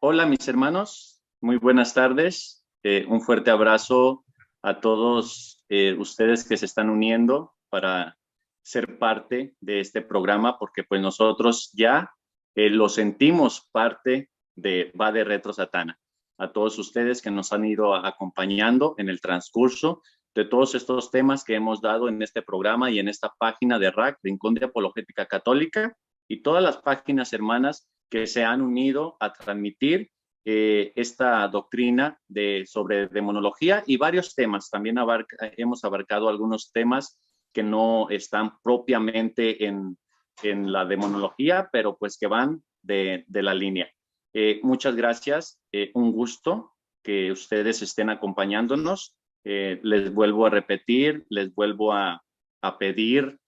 Hola mis hermanos, muy buenas tardes. Un fuerte abrazo a todos ustedes que se están uniendo para ser parte de este programa, porque pues nosotros ya lo sentimos parte de Va de Retro Satana. A todos ustedes que nos han ido acompañando en el transcurso de todos estos temas que hemos dado en este programa y en esta página de RAC, Rincón de Apologética Católica, y todas las páginas hermanas que se han unido a transmitir esta doctrina sobre demonología y varios temas. También hemos abarcado algunos temas que no están propiamente en la demonología, pero pues que van de la línea. Muchas gracias, un gusto que ustedes estén acompañándonos. Les vuelvo a repetir, les vuelvo a pedir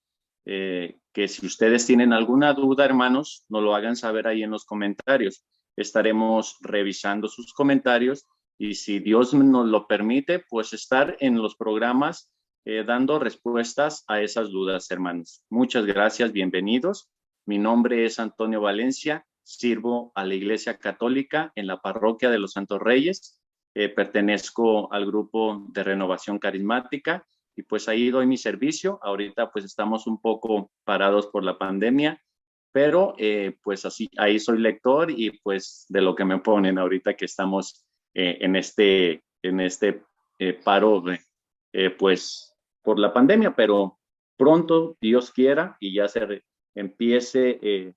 que si ustedes tienen alguna duda, hermanos, nos lo hagan saber ahí en los comentarios. Estaremos revisando sus comentarios y si Dios nos lo permite, pues estar en los programas dando respuestas a esas dudas, hermanos. Muchas gracias, bienvenidos. Mi nombre es Antonio Valencia, sirvo a la Iglesia Católica en la Parroquia de los Santos Reyes, pertenezco al grupo de Renovación Carismática y pues ahí doy mi servicio. Ahorita pues estamos un poco parados por la pandemia, pero pues así, ahí soy lector y pues de lo que me ponen ahorita que estamos en este paro, pues por la pandemia, pero pronto, Dios quiera, y ya empiece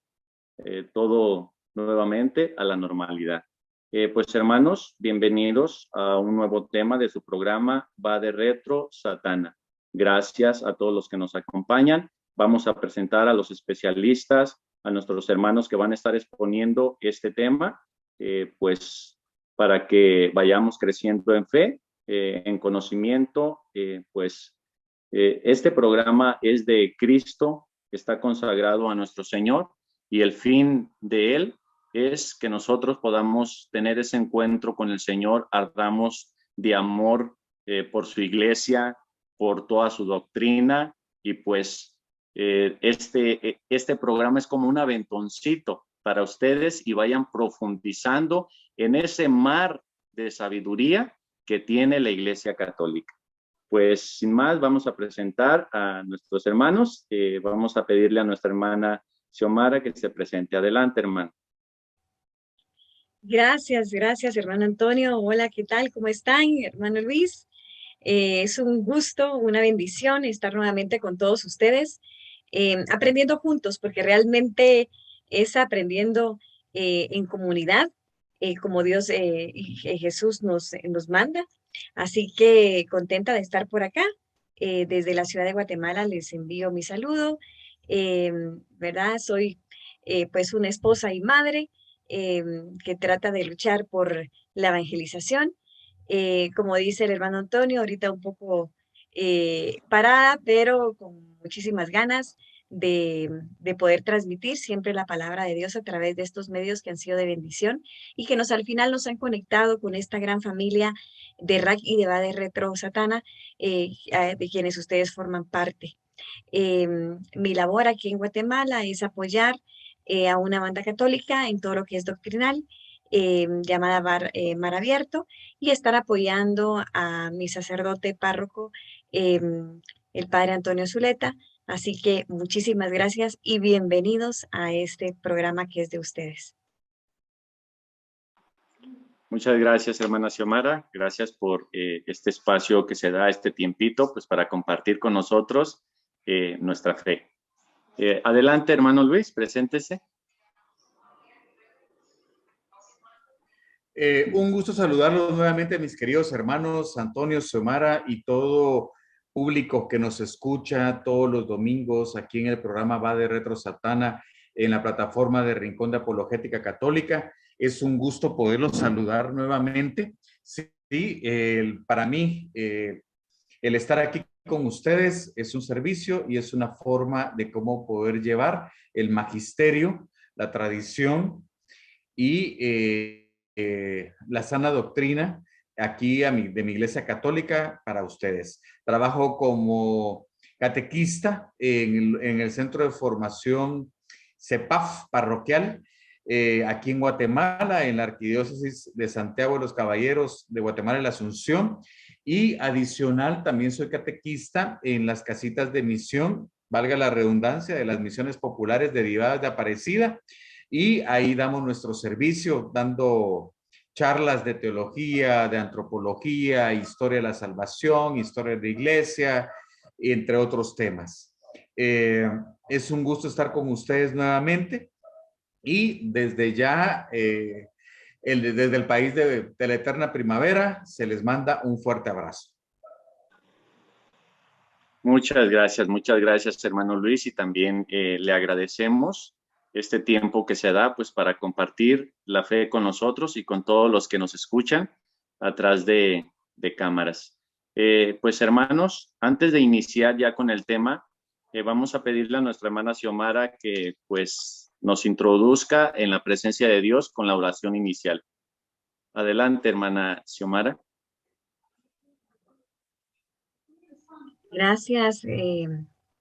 todo nuevamente a la normalidad. Pues hermanos, bienvenidos a un nuevo tema de su programa Va de Retro Satana. Gracias a todos los que nos acompañan. Vamos a presentar a los especialistas, a nuestros hermanos que van a estar exponiendo este tema, pues para que vayamos creciendo en fe, en conocimiento, pues este programa es de Cristo, está consagrado a nuestro Señor y el fin de él es que nosotros podamos tener ese encuentro con el Señor, ardamos de amor por su iglesia, por toda su doctrina y pues este programa es como un aventoncito para ustedes y vayan profundizando en ese mar de sabiduría que tiene la Iglesia Católica. Pues sin más, vamos a presentar a nuestros hermanos. Vamos a pedirle a nuestra hermana Xiomara que se presente. Adelante, hermano. Gracias, hermano Antonio. Hola, ¿qué tal? ¿Cómo están, hermano Luis? Es un gusto, una bendición estar nuevamente con todos ustedes, aprendiendo juntos, porque realmente es aprendiendo en comunidad, como Dios y Jesús nos manda. Así que contenta de estar por acá. Desde la ciudad de Guatemala les envío mi saludo. Eh, ¿Verdad? Soy pues una esposa y madre eh, que trata de luchar por la evangelización. Como dice el hermano Antonio, ahorita un poco parada, pero con muchísimas ganas de poder transmitir siempre la palabra de Dios a través de estos medios que han sido de bendición y que al final nos han conectado con esta gran familia de RAC y de Va de Retro Satana, de quienes ustedes forman parte. Mi labor aquí en Guatemala es apoyar a una banda católica en todo lo que es doctrinal, llamada Mar Abierto, y estar apoyando a mi sacerdote párroco, el padre Antonio Zuleta. Así que muchísimas gracias y bienvenidos a este programa que es de ustedes. Muchas gracias, hermana Xiomara. Gracias por este espacio que se da, este tiempito, pues para compartir con nosotros nuestra fe. Adelante, hermano Luis, preséntese. Un gusto saludarlos nuevamente, mis queridos hermanos Antonio, Xiomara y todo público que nos escucha todos los domingos aquí en el programa Va de Retro Satana en la plataforma de Rincón de Apologética Católica. Es un gusto poderlos saludar nuevamente. Sí, para mí, el estar aquí con ustedes es un servicio y es una forma de cómo poder llevar el magisterio, la tradición y la sana doctrina aquí de mi iglesia católica para ustedes. Trabajo como catequista en el centro de formación CEPAF parroquial aquí en Guatemala, en la Arquidiócesis de Santiago de los Caballeros de Guatemala y la Asunción. Y adicional, también soy catequista en las casitas de misión, valga la redundancia, de las misiones populares derivadas de Aparecida. Y ahí damos nuestro servicio, dando charlas de teología, de antropología, historia de la salvación, historia de la iglesia, entre otros temas. Es un gusto estar con ustedes nuevamente y desde ya, desde el país de la eterna primavera, se les manda un fuerte abrazo. Muchas gracias, hermano Luis, y también le agradecemos este tiempo que se da pues para compartir la fe con nosotros y con todos los que nos escuchan atrás de cámaras. Pues hermanos, antes de iniciar ya con el tema, vamos a pedirle a nuestra hermana Xiomara que pues nos introduzca en la presencia de Dios con la oración inicial. Adelante, hermana Xiomara. Gracias,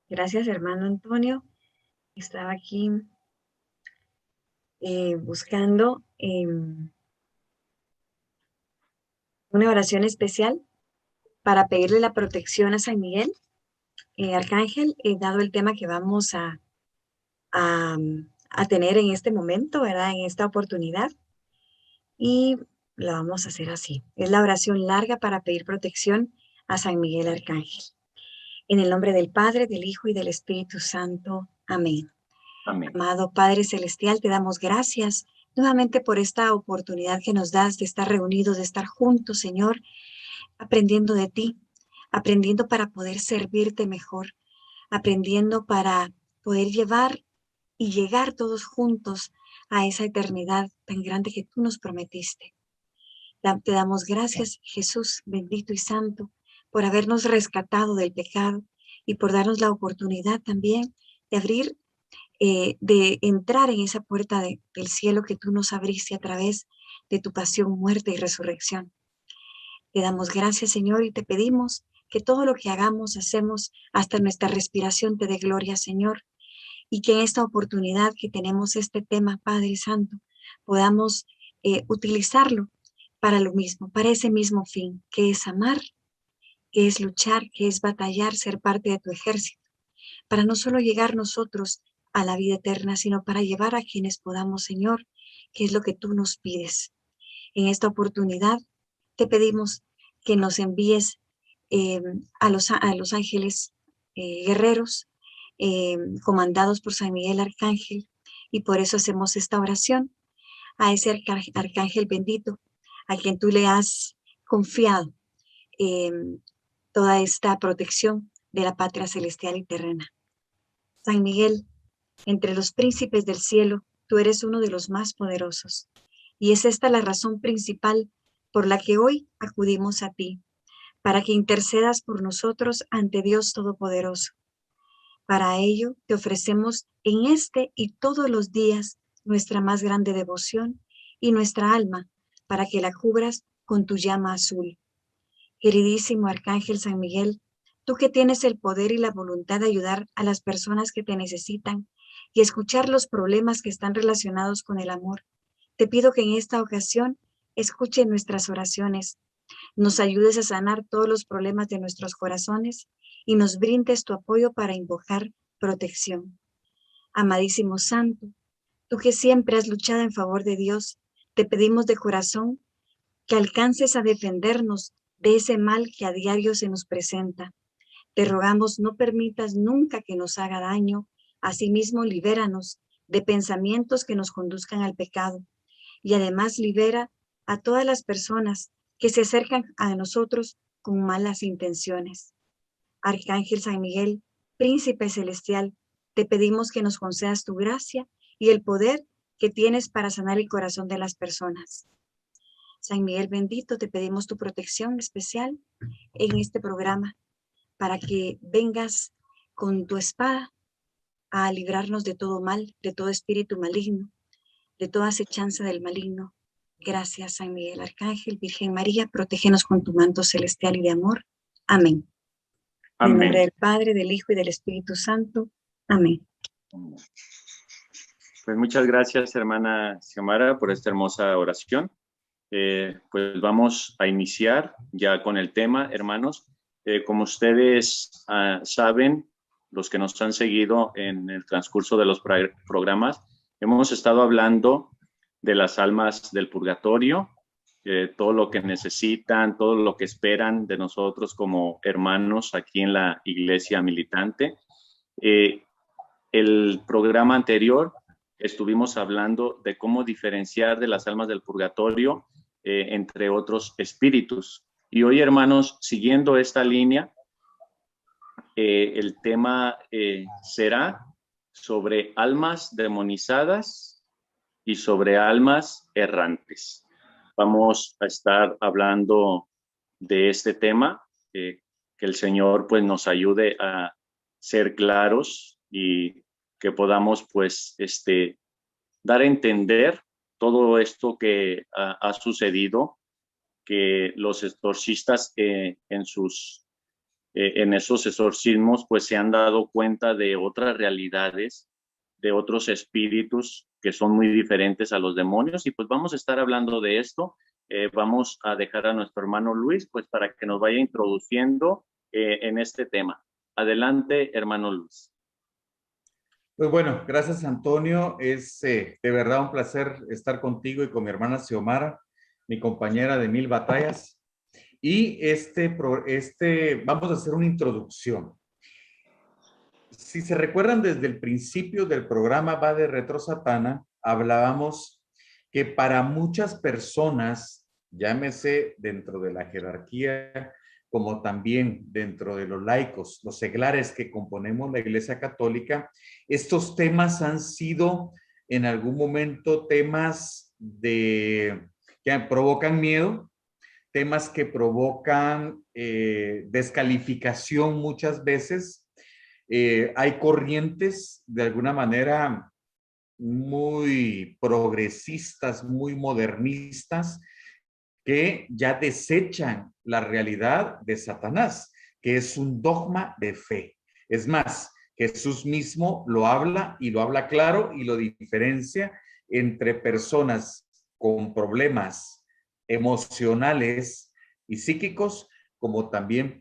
gracias hermano Antonio. Estaba aquí buscando una oración especial para pedirle la protección a San Miguel, Arcángel, dado el tema que vamos a tener en este momento, ¿verdad? En esta oportunidad. Y la vamos a hacer así. Es la oración larga para pedir protección a San Miguel Arcángel. En el nombre del Padre, del Hijo y del Espíritu Santo. Amén. Amén. Amado Padre Celestial, te damos gracias nuevamente por esta oportunidad que nos das de estar reunidos, de estar juntos, Señor, aprendiendo de ti, aprendiendo para poder servirte mejor, aprendiendo para poder llevar y llegar todos juntos a esa eternidad tan grande que tú nos prometiste. Te damos gracias, Jesús, bendito y santo, por habernos rescatado del pecado y por darnos la oportunidad también de abrir, de entrar en esa puerta del cielo que tú nos abriste a través de tu pasión, muerte y resurrección. Te damos gracias, Señor, y te pedimos que todo lo que hagamos, hacemos hasta nuestra respiración te dé gloria, Señor, y que en esta oportunidad que tenemos este tema, Padre Santo, podamos utilizarlo para lo mismo, para ese mismo fin, que es amar, que es luchar, que es batallar, ser parte de tu ejército, para no solo llegar nosotros a la vida eterna, sino para llevar a quienes podamos, Señor, que es lo que tú nos pides. En esta oportunidad te pedimos que nos envíes a los ángeles guerreros, comandados por San Miguel Arcángel, y por eso hacemos esta oración a ese arcángel bendito, a quien tú le has confiado toda esta protección de la patria celestial y terrena. San Miguel, entre los príncipes del cielo, tú eres uno de los más poderosos, y es esta la razón principal por la que hoy acudimos a ti, para que intercedas por nosotros ante Dios Todopoderoso. Para ello te ofrecemos en este y todos los días nuestra más grande devoción y nuestra alma, para que la cubras con tu llama azul. Queridísimo Arcángel San Miguel, tú que tienes el poder y la voluntad de ayudar a las personas que te necesitan y escuchar los problemas que están relacionados con el amor, te pido que en esta ocasión escuche nuestras oraciones, nos ayudes a sanar todos los problemas de nuestros corazones y nos brindes tu apoyo para invocar protección. Amadísimo Santo, tú que siempre has luchado en favor de Dios, te pedimos de corazón que alcances a defendernos de ese mal que a diario se nos presenta. Te rogamos no permitas nunca que nos haga daño, asimismo libéranos de pensamientos que nos conduzcan al pecado y además libera a todas las personas que se acercan a nosotros con malas intenciones. Arcángel San Miguel, Príncipe Celestial, te pedimos que nos concedas tu gracia y el poder que tienes para sanar el corazón de las personas. San Miguel bendito, te pedimos tu protección especial en este programa para que vengas con tu espada a librarnos de todo mal, de todo espíritu maligno, de toda acechanza del maligno. Gracias, San Miguel Arcángel, Virgen María, protégenos con tu manto celestial y de amor. Amén. Amén. En nombre del Padre, del Hijo y del Espíritu Santo. Amén. Pues muchas gracias, hermana Xiomara, por esta hermosa oración. Pues vamos a iniciar ya con el tema, hermanos. Como ustedes saben, los que nos han seguido en el transcurso de los programas, hemos estado hablando de las almas del purgatorio, todo lo que necesitan, todo lo que esperan de nosotros como hermanos aquí en la iglesia militante. El programa anterior estuvimos hablando de cómo diferenciar de las almas del purgatorio entre otros espíritus. Y hoy, hermanos, siguiendo esta línea, el tema será sobre almas demonizadas y sobre almas errantes. Vamos a estar hablando de este tema, que el Señor pues nos ayude a ser claros y que podamos pues dar a entender todo esto que ha sucedido, que los exorcistas en esos exorcismos pues se han dado cuenta de otras realidades, de otros espíritus que son muy diferentes a los demonios, y pues vamos a estar hablando de esto. Vamos a dejar a nuestro hermano Luis pues para que nos vaya introduciendo en este tema. Adelante, hermano Luis. Pues bueno, gracias Antonio. Es de verdad un placer estar contigo y con mi hermana Xiomara, mi compañera de mil batallas. Y vamos a hacer una introducción. Si se recuerdan, desde el principio del programa Va de Retro Satana, hablábamos que para muchas personas, llámese dentro de la jerarquía, como también dentro de los laicos, los seglares que componemos la Iglesia Católica, estos temas han sido en algún momento temas que provocan miedo, temas que provocan descalificación muchas veces. Hay corrientes de alguna manera muy progresistas, muy modernistas, que ya desechan la realidad de Satanás, que es un dogma de fe. Es más, Jesús mismo lo habla y lo habla claro y lo diferencia entre personas con problemas emocionales y psíquicos, como también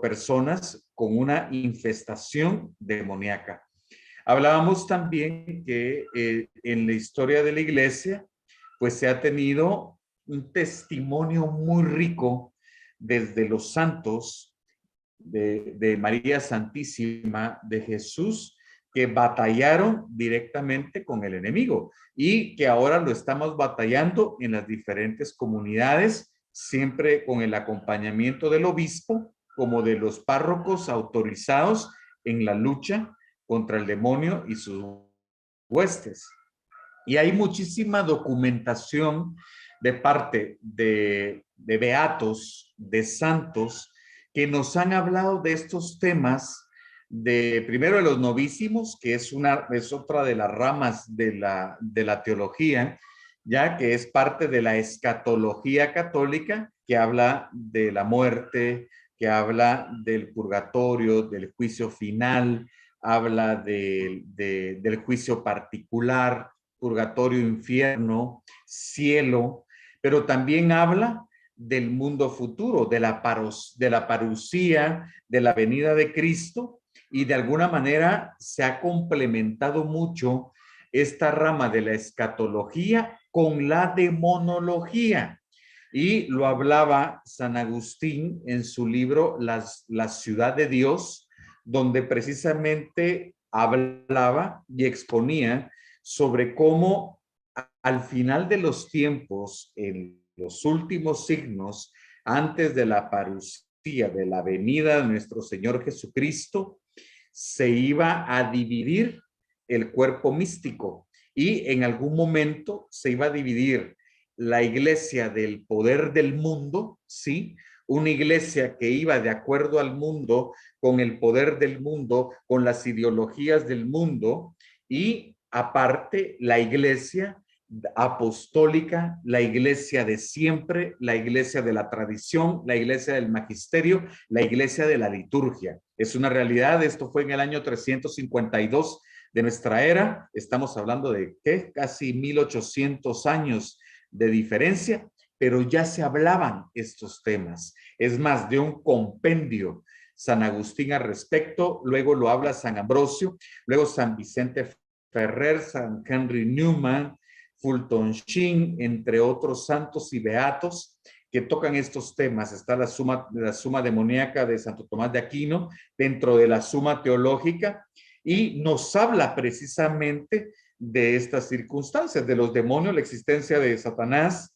personas con una infestación demoníaca. Hablábamos también que en la historia de la iglesia, pues se ha tenido un testimonio muy rico desde los santos de María Santísima, de Jesús, que batallaron directamente con el enemigo y que ahora lo estamos batallando en las diferentes comunidades, siempre con el acompañamiento del obispo como de los párrocos autorizados en la lucha contra el demonio y sus huestes. Y hay muchísima documentación de parte de beatos, de santos, que nos han hablado de estos temas, primero de los novísimos, que es otra de las ramas de la teología, ya que es parte de la escatología católica, que habla de la muerte, que habla del purgatorio, del juicio final, habla del juicio particular, purgatorio, infierno, cielo, pero también habla del mundo futuro, de la parusía, de la venida de Cristo, y de alguna manera se ha complementado mucho esta rama de la escatología con la demonología. Y lo hablaba San Agustín en su libro La ciudad de Dios, donde precisamente hablaba y exponía sobre cómo al final de los tiempos, en los últimos signos, antes de la parusía, de la venida de nuestro Señor Jesucristo, se iba a dividir el cuerpo místico y en algún momento se iba a dividir la iglesia del poder del mundo, ¿sí? Una iglesia que iba de acuerdo al mundo, con el poder del mundo, con las ideologías del mundo, y aparte la iglesia apostólica, la iglesia de siempre, la iglesia de la tradición, la iglesia del magisterio, la iglesia de la liturgia. Es una realidad. Esto fue en el año 352 de nuestra era. Estamos hablando de ¿qué? Casi 1800 años de diferencia, pero ya se hablaban estos temas. Es más, de un compendio San Agustín al respecto, luego lo habla San Ambrosio, luego San Vicente Ferrer, San Henry Newman, Fulton Sheen, entre otros santos y beatos que tocan estos temas. Está la suma demoníaca de Santo Tomás de Aquino dentro de la Suma Teológica y nos habla precisamente de estas circunstancias, de los demonios, la existencia de Satanás,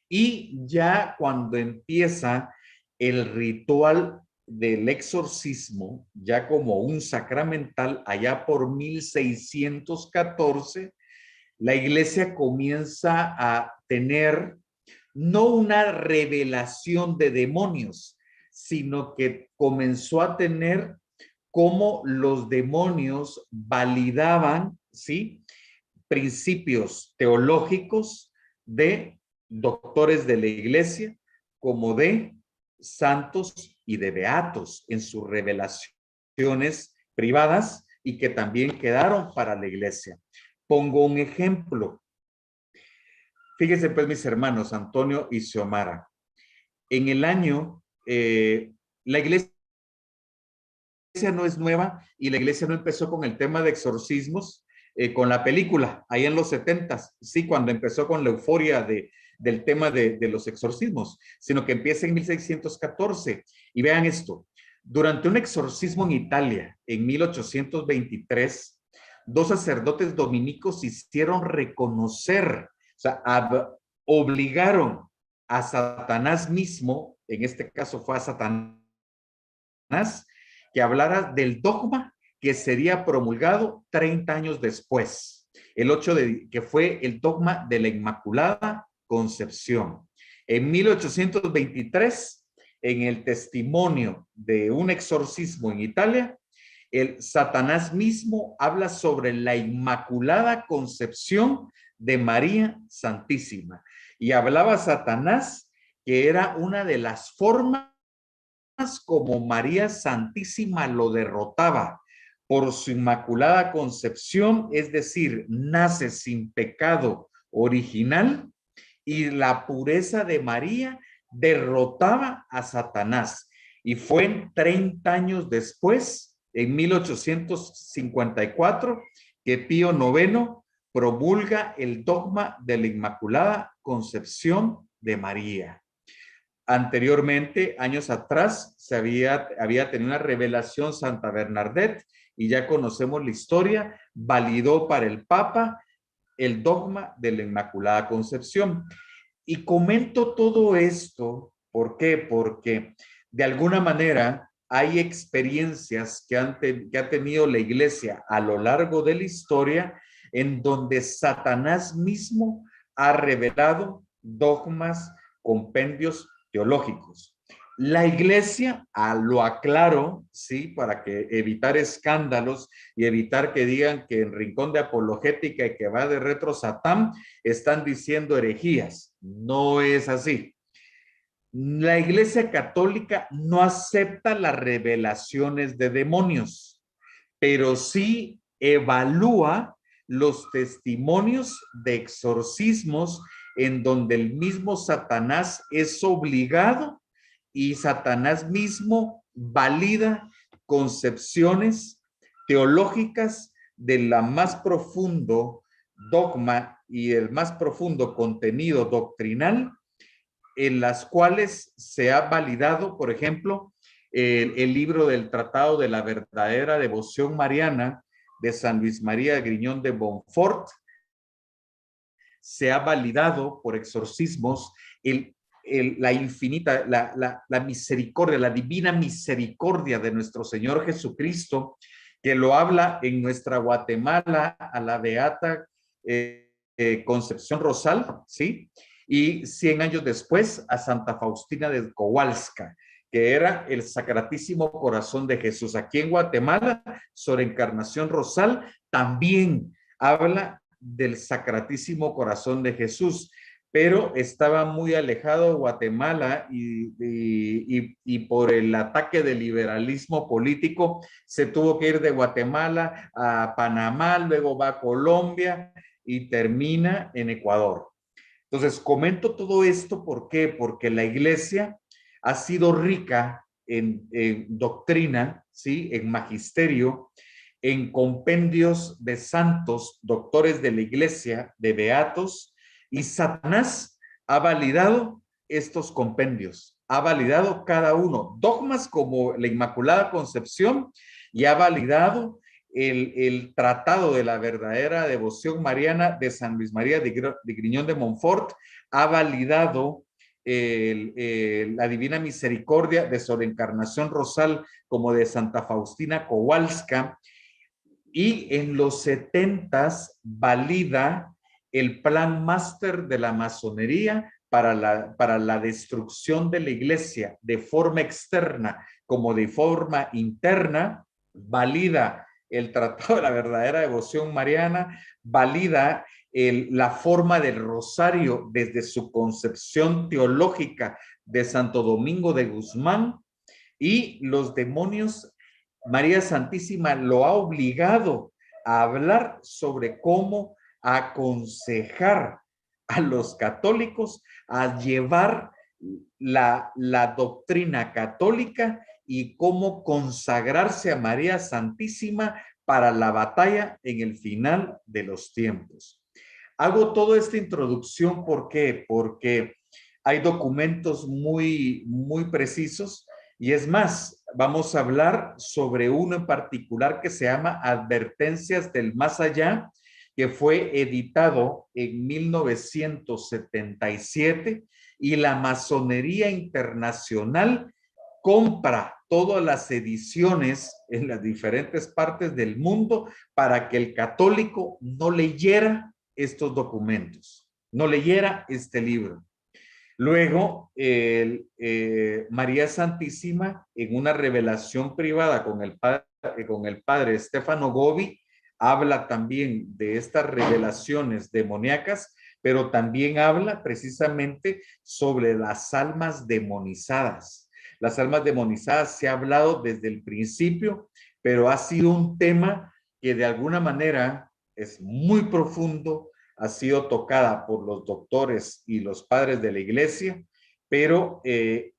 y ya cuando empieza el ritual del exorcismo, ya como un sacramental, allá por 1614, la iglesia comienza a tener no una revelación de demonios, sino que comenzó a tener cómo los demonios validaban, ¿sí?, principios teológicos de doctores de la iglesia, como de santos y de beatos en sus revelaciones privadas y que también quedaron para la iglesia. Pongo un ejemplo. Fíjense pues, mis hermanos Antonio y Xiomara, en el año, la iglesia no es nueva y la iglesia no empezó con el tema de exorcismos con la película, ahí en los 70s, sí, cuando empezó con la euforia del tema de los exorcismos, sino que empieza en 1614. Y vean esto, durante un exorcismo en Italia en 1823, dos sacerdotes dominicos hicieron reconocer, o sea, obligaron a Satanás mismo, en este caso fue a Satanás, que hablara del dogma que sería promulgado 30 años después, que fue el dogma de la Inmaculada Concepción. En 1823, en el testimonio de un exorcismo en Italia, el Satanás mismo habla sobre la Inmaculada Concepción de María Santísima. Y hablaba Satanás que era una de las formas como María Santísima lo derrotaba por su Inmaculada Concepción, es decir, nace sin pecado original, y la pureza de María derrotaba a Satanás. Y fue 30 años después, en 1854, que Pío IX promulga el dogma de la Inmaculada Concepción de María. Anteriormente, años atrás, había tenido una revelación Santa Bernadette, y ya conocemos la historia, validó para el Papa el dogma de la Inmaculada Concepción. Y comento todo esto, ¿por qué? Porque de alguna manera hay experiencias que ha tenido la iglesia a lo largo de la historia en donde Satanás mismo ha revelado dogmas, compendios teológicos. La iglesia, lo aclaro, sí, para que evitar escándalos y evitar que digan que en Rincón de Apologética y que va de Retro Satán están diciendo herejías. No es así. La iglesia católica no acepta las revelaciones de demonios, pero sí evalúa los testimonios de exorcismos en donde el mismo Satanás es obligado y Satanás mismo valida concepciones teológicas de la más profundo dogma y el más profundo contenido doctrinal, en las cuales se ha validado, por ejemplo, el libro del Tratado de la Verdadera Devoción Mariana de San Luis María Griñón de Montfort. Se ha validado por exorcismos la infinita, la misericordia, la divina misericordia de nuestro Señor Jesucristo, que lo habla en nuestra Guatemala a la beata Concepción Rosal, ¿sí? Y 100 años después a Santa Faustina de Kowalska, que era el Sacratísimo Corazón de Jesús. Aquí en Guatemala, Sor Encarnación Rosal también habla del Sacratísimo Corazón de Jesús. pero estaba muy alejado de Guatemala y por el ataque del liberalismo político se tuvo que ir de Guatemala a Panamá, luego va a Colombia y termina en Ecuador. Entonces, comento todo esto, ¿por qué? Porque la iglesia ha sido rica en doctrina, ¿sí? En magisterio, en compendios de santos, doctores de la iglesia, de beatos, y Satanás ha validado estos compendios, ha validado cada uno, dogmas como la Inmaculada Concepción, y ha validado el tratado de la verdadera devoción mariana de San Luis María de Griñón de Montfort, ha validado la Divina Misericordia de Sobreencarnación Rosal como de Santa Faustina Kowalska, y en los 70s valida el plan máster de la masonería para la destrucción de la iglesia de forma externa como de forma interna, valida el Tratado de la Verdadera Devoción Mariana, valida la forma del rosario desde su concepción teológica de Santo Domingo de Guzmán, y los demonios, María Santísima lo ha obligado a hablar sobre cómo aconsejar a los católicos a llevar la doctrina católica y cómo consagrarse a María Santísima para la batalla en el final de los tiempos. Hago toda esta introducción, ¿por qué? Porque hay documentos muy precisos, y es más, vamos a hablar sobre uno en particular que se llama Advertencias del Más Allá, que fue editado en 1977, y la Masonería Internacional compra todas las ediciones en las diferentes partes del mundo para que el católico no leyera estos documentos, no leyera este libro. Luego, María Santísima, en una revelación privada con el padre Stefano Gobi, habla también de estas revelaciones demoníacas, pero también habla precisamente sobre las almas demonizadas. Las almas demonizadas se ha hablado desde el principio, pero ha sido un tema que de alguna manera es muy profundo, ha sido tocada por los doctores y los padres de la iglesia, pero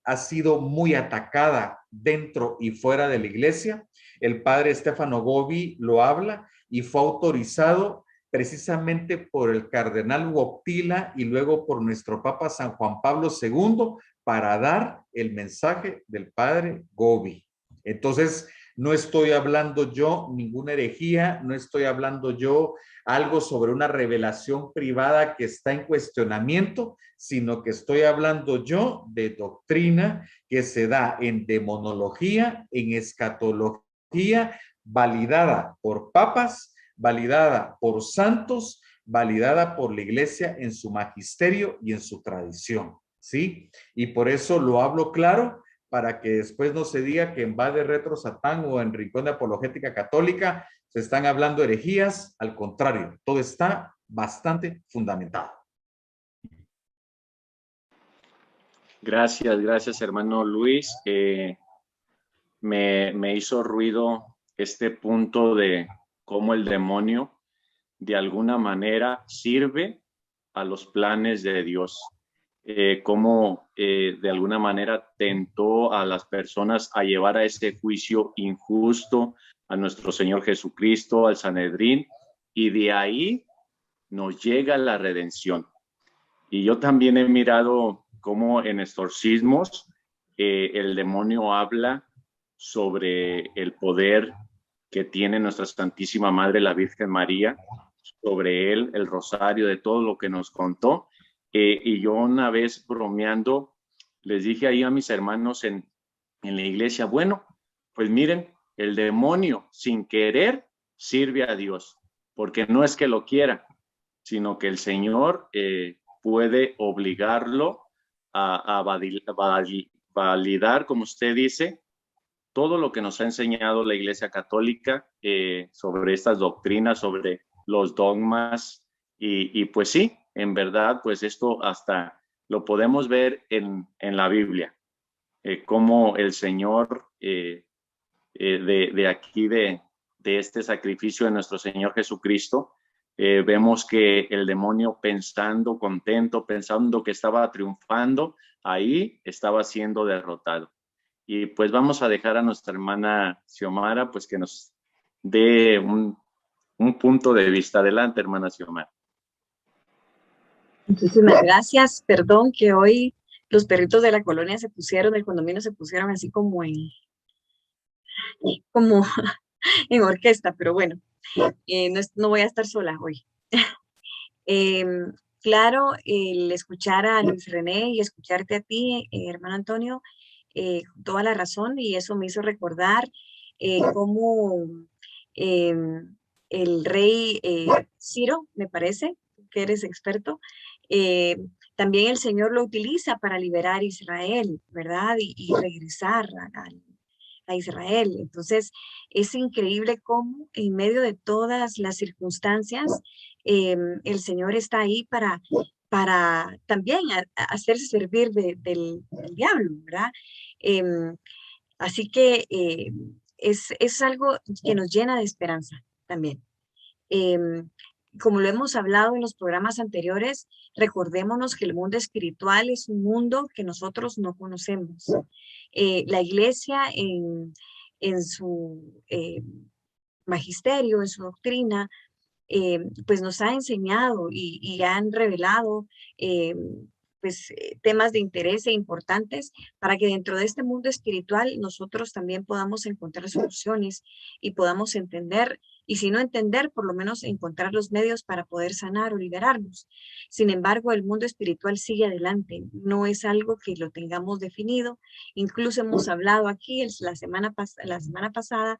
ha sido muy atacada dentro y fuera de la iglesia. El padre Stefano Gobi lo habla y fue autorizado precisamente por el cardenal Wojtyla y luego por nuestro Papa San Juan Pablo II para dar el mensaje del padre Gobi. Entonces, no estoy hablando yo ninguna herejía, no estoy hablando yo algo sobre una revelación privada que está en cuestionamiento, sino que estoy hablando yo de doctrina que se da en demonología, en escatología, validada por papas, validada por santos, validada por la iglesia en su magisterio y en su tradición, ¿sí? Y por eso lo hablo claro, para que después no se diga que en Va de Retro Satán o en Rincón de Apologética Católica se están hablando herejías. Al contrario, todo está bastante fundamentado. Gracias, hermano Luis. Me hizo ruido este punto de cómo el demonio de alguna manera sirve a los planes de Dios. Cómo de alguna manera tentó a las personas a llevar a ese juicio injusto a nuestro Señor Jesucristo, al Sanedrín, y de ahí nos llega la redención. Y yo también he mirado cómo en exorcismos el demonio habla sobre el poder que tiene nuestra Santísima Madre, la Virgen María, sobre él, el rosario, de todo lo que nos contó. Y yo una vez bromeando, les dije ahí a mis hermanos en la iglesia, bueno, pues miren, el demonio sin querer sirve a Dios, porque no es que lo quiera, sino que el Señor puede obligarlo a validar, como usted dice, todo lo que nos ha enseñado la Iglesia Católica sobre estas doctrinas, sobre los dogmas, y pues sí, en verdad, pues esto hasta lo podemos ver en la Biblia, cómo el Señor de aquí, de este sacrificio de nuestro Señor Jesucristo, vemos que el demonio pensando contento, pensando que estaba triunfando, ahí estaba siendo derrotado. Y pues vamos a dejar a nuestra hermana Xiomara, pues que nos dé un punto de vista. Adelante, hermana Xiomara. Muchísimas gracias. Perdón que hoy los perritos de la colonia del condominio se pusieron así como en orquesta, pero bueno, no voy a estar sola hoy. Claro, el escuchar a Luis René y escucharte a ti, hermano Antonio, toda la razón, y eso me hizo recordar cómo el rey Ciro, me parece, que eres experto, eh, también el Señor lo utiliza para liberar a Israel, ¿verdad? Y regresar a Israel. Entonces, es increíble cómo en medio de todas las circunstancias, el Señor está ahí para también hacerse servir del diablo, ¿verdad? Em, Así que es algo que nos llena de esperanza también. Em, Como lo hemos hablado en los programas anteriores, recordémonos que el mundo espiritual es un mundo que nosotros no conocemos. La iglesia en su magisterio, en su doctrina, pues nos ha enseñado y han revelado eh, temas de interés e importantes para que dentro de este mundo espiritual nosotros también podamos encontrar soluciones y podamos entender, y si no entender, por lo menos encontrar los medios para poder sanar o liberarnos. Sin embargo, el mundo espiritual sigue adelante, no es algo que lo tengamos definido. Incluso hemos hablado aquí la semana pasada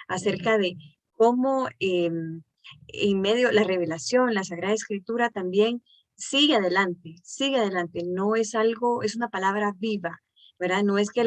acerca de cómo en medio la revelación, la Sagrada Escritura también sigue adelante, no es algo, es una palabra viva, ¿verdad? No es que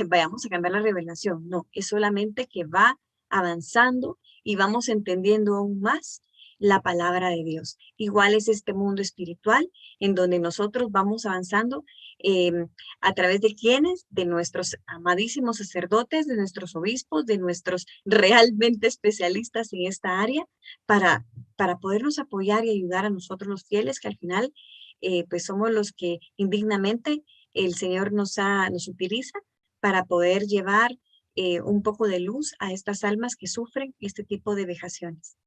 vayamos a cambiar la revelación, no, es solamente que va avanzando y vamos entendiendo aún más la palabra de Dios. Igual es este mundo espiritual en donde nosotros vamos avanzando eh, a través de quienes, de nuestros amadísimos sacerdotes, de nuestros obispos, de nuestros realmente especialistas en esta área, para podernos apoyar y ayudar a nosotros los fieles, que al final pues somos los que indignamente el Señor nos utiliza para poder llevar un poco de luz a estas almas que sufren este tipo de vejaciones.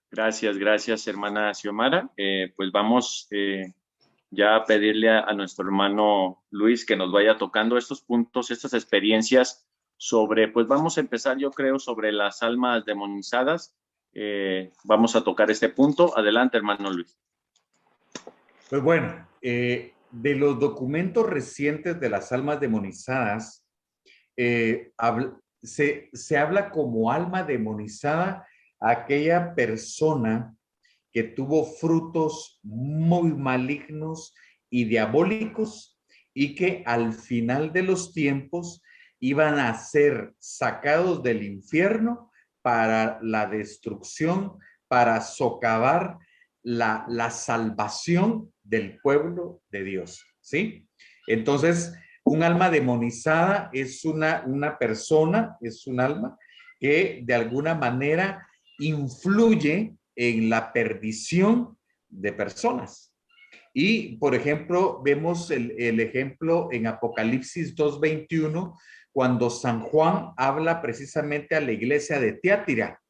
Gracias, hermana Xiomara. Pues vamos ya a pedirle a nuestro hermano Luis que nos vaya tocando estos puntos, estas experiencias sobre, pues vamos a empezar, yo creo, sobre las almas demonizadas. Vamos a tocar este punto. Adelante, hermano Luis. Pues bueno, de los documentos recientes de las almas demonizadas, se habla como alma demonizada a aquella persona que tuvo frutos muy malignos y diabólicos y que al final de los tiempos iban a ser sacados del infierno para la destrucción, para socavar la salvación del pueblo de Dios, ¿sí? Entonces, un alma demonizada es una persona, es un alma que de alguna manera influye en la perdición de personas. Y, por ejemplo, vemos el ejemplo en Apocalipsis 2:21, cuando San Juan habla precisamente a la iglesia de Tiatira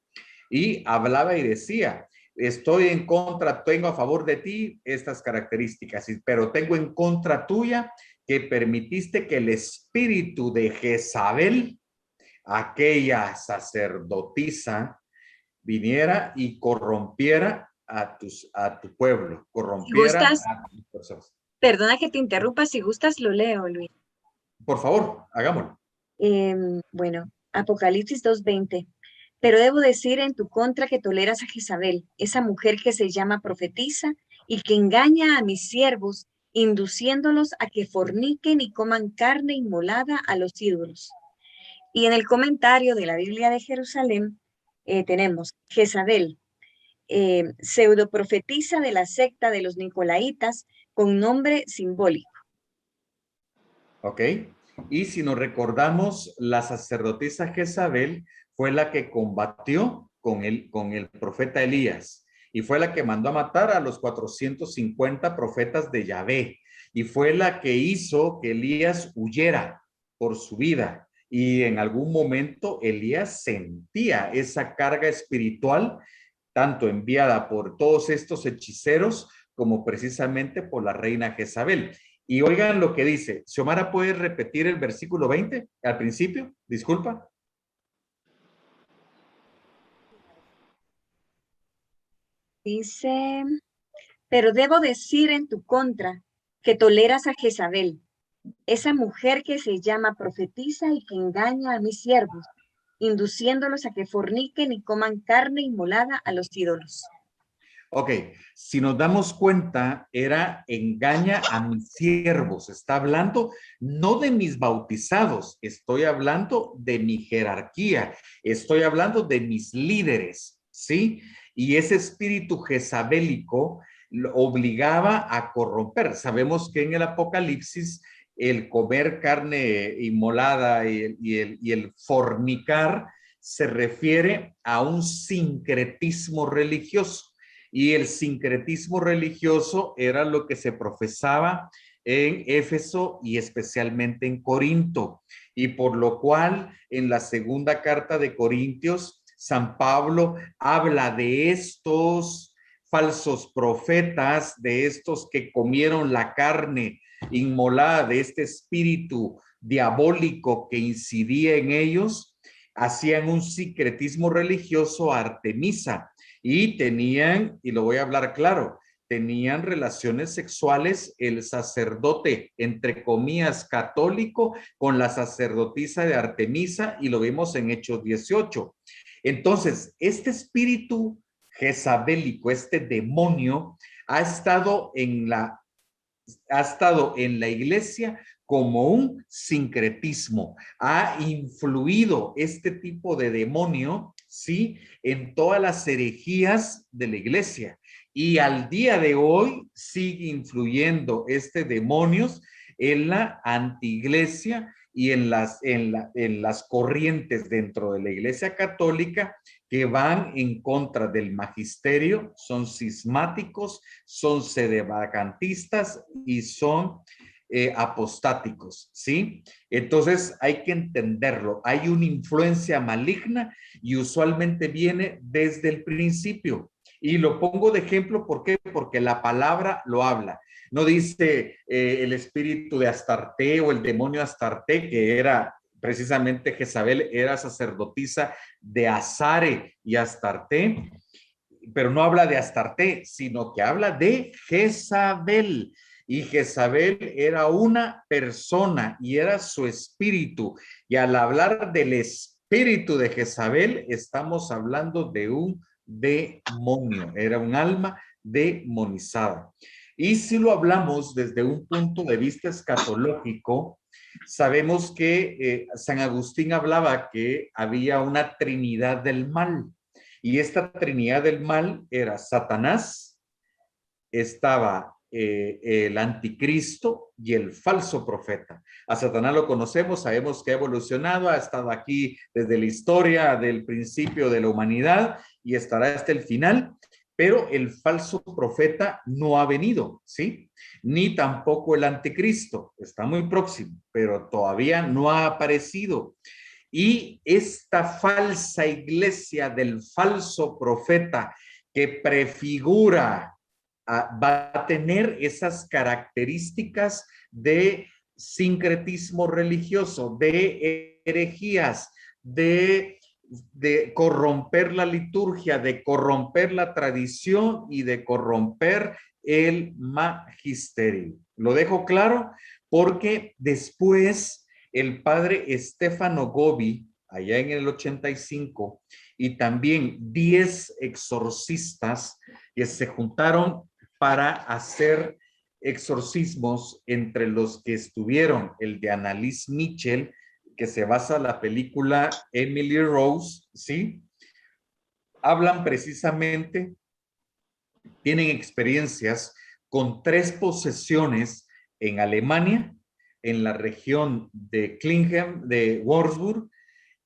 y hablaba y decía, estoy en contra, tengo a favor de ti estas características, pero tengo en contra tuya que permitiste que el espíritu de Jezabel, aquella sacerdotisa, viniera y corrompiera a tu pueblo, corrompiera a tus personas. Perdona que te interrumpa, si gustas lo leo, Luis. Por favor, hagámoslo. Bueno, Apocalipsis 2:20. Pero debo decir en tu contra que toleras a Jezabel, esa mujer que se llama profetisa y que engaña a mis siervos, induciéndolos a que forniquen y coman carne inmolada a los ídolos. Y en el comentario de la Biblia de Jerusalén tenemos Jezabel, pseudoprofetisa de la secta de los Nicolaitas con nombre simbólico. ¿Ok? Y si nos recordamos, la sacerdotisa Jezabel fue la que combatió con el profeta Elías y fue la que mandó a matar a los 450 profetas de Yahvé y fue la que hizo que Elías huyera por su vida. Y en algún momento Elías sentía esa carga espiritual, tanto enviada por todos estos hechiceros como precisamente por la reina Jezabel. Y oigan lo que dice. Xiomara, ¿puedes repetir el versículo 20 al principio? Disculpa. Dice, pero debo decir en tu contra que toleras a Jezabel, esa mujer que se llama profetisa y que engaña a mis siervos, induciéndolos a que forniquen y coman carne inmolada a los ídolos. Ok, si nos damos cuenta, era engaña a mis siervos. Está hablando no de mis bautizados, estoy hablando de mi jerarquía, estoy hablando de mis líderes, ¿sí? Y ese espíritu jezabélico lo obligaba a corromper. Sabemos que en el Apocalipsis el comer carne inmolada y el fornicar se refiere a un sincretismo religioso. Y el sincretismo religioso era lo que se profesaba en Éfeso y especialmente en Corinto. Y por lo cual en la segunda carta de Corintios, San Pablo habla de estos falsos profetas, de estos que comieron la carne inmolada, de este espíritu diabólico que incidía en ellos, hacían un sincretismo religioso a Artemisa y tenían, y lo voy a hablar claro, tenían relaciones sexuales el sacerdote, entre comillas, católico, con la sacerdotisa de Artemisa, y lo vimos en Hechos 18. Entonces, este espíritu jezabélico, este demonio, ha estado en la iglesia como un sincretismo. Ha influido este tipo de demonio, ¿sí? En todas las herejías de la iglesia. Y al día de hoy sigue influyendo este demonio en la antiiglesia y en las corrientes dentro de la iglesia católica que van en contra del magisterio, son cismáticos, son sedevacantistas y son apostáticos, ¿sí? Entonces hay que entenderlo. Hay una influencia maligna y usualmente viene desde el principio. Y lo pongo de ejemplo, ¿por qué? Porque la palabra lo habla. No dice el espíritu de Astarte o el demonio Astarte, que era precisamente Jezabel, era sacerdotisa de Azare y Astarte, pero no habla de Astarte, sino que habla de Jezabel. Y Jezabel era una persona y era su espíritu. Y al hablar del espíritu de Jezabel, estamos hablando de un demonio, era un alma demonizada. Y si lo hablamos desde un punto de vista escatológico, sabemos que San Agustín hablaba que había una trinidad del mal. Y esta trinidad del mal era Satanás, estaba el anticristo y el falso profeta. A Satanás lo conocemos, sabemos que ha evolucionado, ha estado aquí desde la historia del principio de la humanidad y estará hasta el final, pero el falso profeta no ha venido, ¿sí? Ni tampoco el anticristo, está muy próximo, pero todavía no ha aparecido. Y esta falsa iglesia del falso profeta que prefigura va a tener esas características de sincretismo religioso, de herejías, de corromper la liturgia, de corromper la tradición y de corromper el magisterio. Lo dejo claro porque después el padre Stefano Gobi, allá en el 85, y también 10 exorcistas que se juntaron para hacer exorcismos, entre los que estuvieron el de Annalise Michel, que se basa la película Emily Rose, ¿sí? Hablan precisamente, tienen experiencias con 3 posesiones en Alemania, en la región de Klingen, de Würzburg,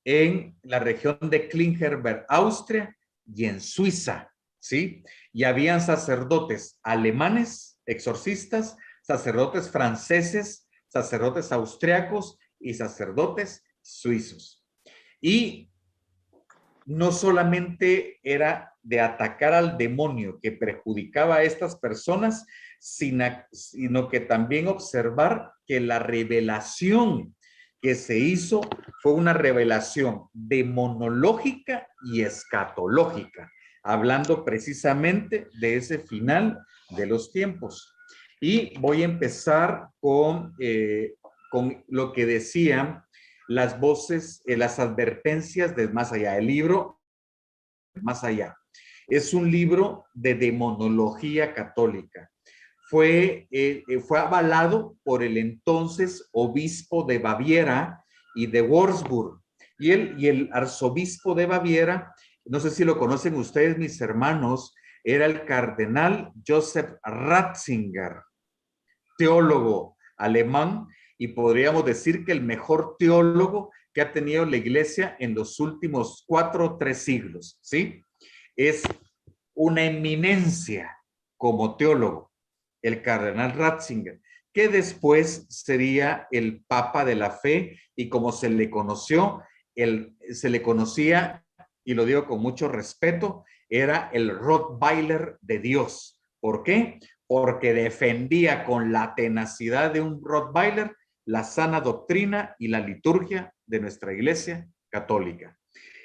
en la región de Klingenberg, Austria, y en Suiza, ¿sí? Y habían sacerdotes alemanes, exorcistas, sacerdotes franceses, sacerdotes austriacos y sacerdotes suizos. Y no solamente era de atacar al demonio que perjudicaba a estas personas, sino que también observar que la revelación que se hizo fue una revelación demonológica y escatológica, hablando precisamente de ese final de los tiempos. Y voy a empezar con lo que decían las voces, las advertencias del más allá. El libro Más allá es un libro de demonología católica. Fue avalado por el entonces obispo de Baviera y de Würzburg. Y el arzobispo de Baviera, no sé si lo conocen ustedes, mis hermanos, era el cardenal Joseph Ratzinger, teólogo alemán, y podríamos decir que el mejor teólogo que ha tenido la iglesia en los últimos 4 o 3 siglos, ¿sí? Es una eminencia como teólogo, el cardenal Ratzinger, que después sería el papa de la fe, y como se le conoció, se le conocía, y lo digo con mucho respeto, era el Rottweiler de Dios. ¿Por qué? Porque defendía con la tenacidad de un Rottweiler la sana doctrina y la liturgia de nuestra iglesia católica.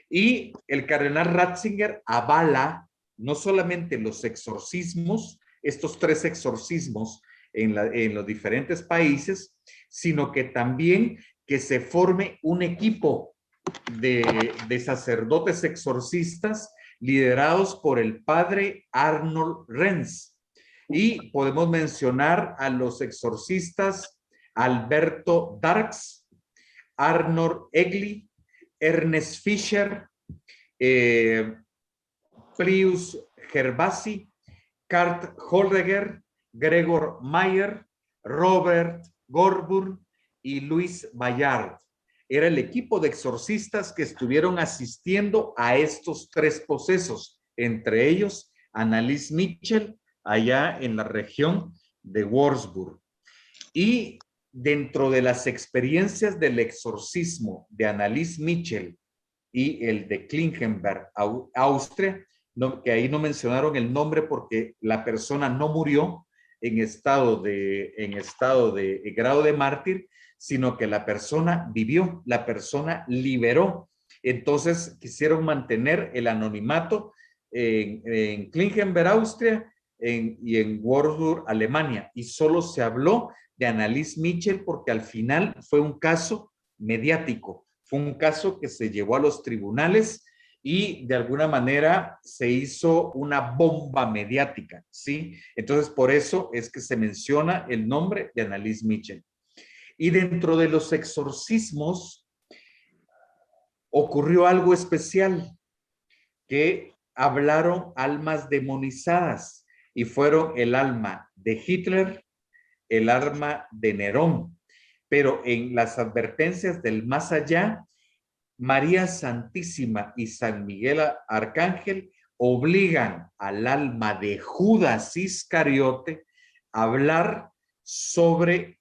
Y el cardenal Ratzinger avala no solamente los exorcismos, estos 3 exorcismos en los diferentes países, sino que también que se forme un equipo de sacerdotes exorcistas liderados por el padre Arnold Renz. Y podemos mencionar a los exorcistas Alberto Darks, Arnold Egli, Ernest Fischer, Prius Gervasi, Kurt Holdeger, Gregor Mayer, Robert Gorburn y Luis Bayard. Era el equipo de exorcistas que estuvieron asistiendo a estos 3 procesos, entre ellos Anneliese Michel, allá en la región de Würzburg. Y dentro de las experiencias del exorcismo de Anneliese Michel y el de Klingenberg, Austria, que ahí no mencionaron el nombre porque la persona no murió en estado de grado de mártir, sino que la persona vivió, la persona liberó. Entonces quisieron mantener el anonimato en Klingenberg, Austria, y en Würzburg, Alemania, y solo se habló de Anneliese Michel porque al final fue un caso mediático, fue un caso que se llevó a los tribunales y de alguna manera se hizo una bomba mediática, ¿sí? Entonces por eso es que se menciona el nombre de Anneliese Michel. Y dentro de los exorcismos ocurrió algo especial, que hablaron almas demonizadas, y fueron el alma de Hitler, el alma de Nerón. Pero en las advertencias del más allá, María Santísima y San Miguel Arcángel obligan al alma de Judas Iscariote a hablar sobre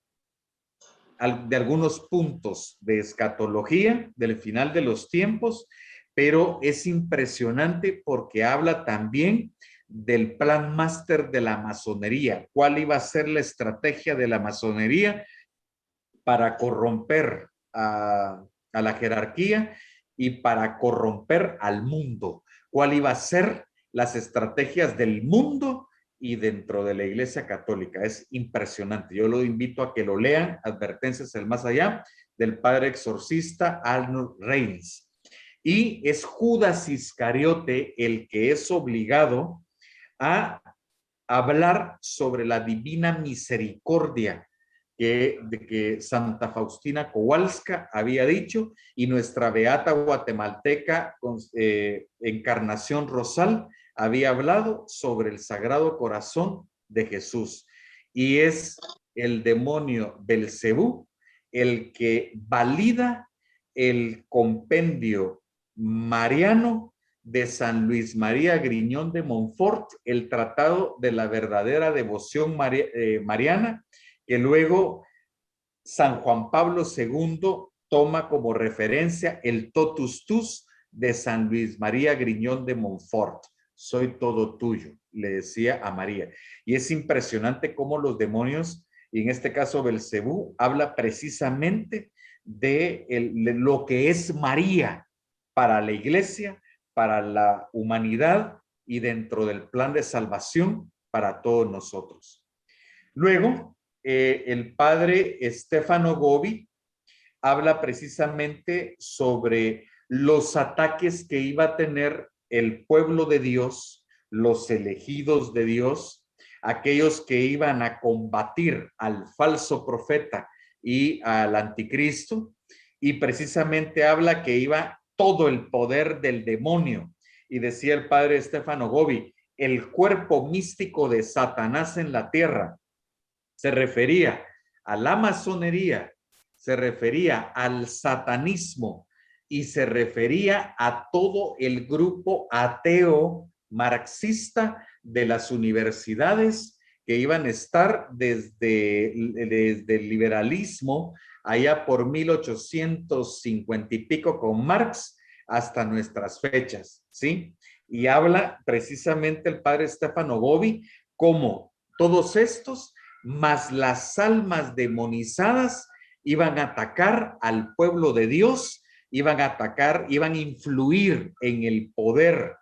de algunos puntos de escatología del final de los tiempos, pero es impresionante porque habla también del plan máster de la masonería. ¿Cuál iba a ser la estrategia de la masonería para corromper a la jerarquía y para corromper al mundo? ¿Cuál iba a ser las estrategias del mundo y dentro de la Iglesia Católica? Es impresionante. Yo lo invito a que lo lean, Advertencias del Más Allá, del padre exorcista Arnold Reigns. Y es Judas Iscariote el que es obligado a hablar sobre la divina misericordia de que Santa Faustina Kowalska había dicho, y nuestra beata guatemalteca Encarnación Rosal había hablado sobre el Sagrado Corazón de Jesús. Y es el demonio Belcebú el que valida el compendio mariano de San Luis María Griñón de Montfort, el tratado de la verdadera devoción mariana, que luego San Juan Pablo II toma como referencia el Totus Tus de San Luis María Griñón de Montfort. Soy todo tuyo, le decía a María. Y es impresionante cómo los demonios, y en este caso Belcebú, habla precisamente de lo que es María para la iglesia, para la humanidad y dentro del plan de salvación para todos nosotros. Luego, el padre Stefano Gobi habla precisamente sobre los ataques que iba a tener el pueblo de Dios, los elegidos de Dios, aquellos que iban a combatir al falso profeta y al anticristo, y precisamente habla que iba todo el poder del demonio. Y decía el padre Stefano Gobi, el cuerpo místico de Satanás en la tierra se refería a la masonería, se refería al satanismo y se refería a todo el grupo ateo marxista de las universidades que iban a estar desde el liberalismo allá por 1850 y pico con Marx hasta nuestras fechas, ¿sí? Y habla precisamente el padre Stefano Gobi como todos estos más las almas demonizadas iban a atacar al pueblo de Dios, iban a atacar, iban a influir en el poder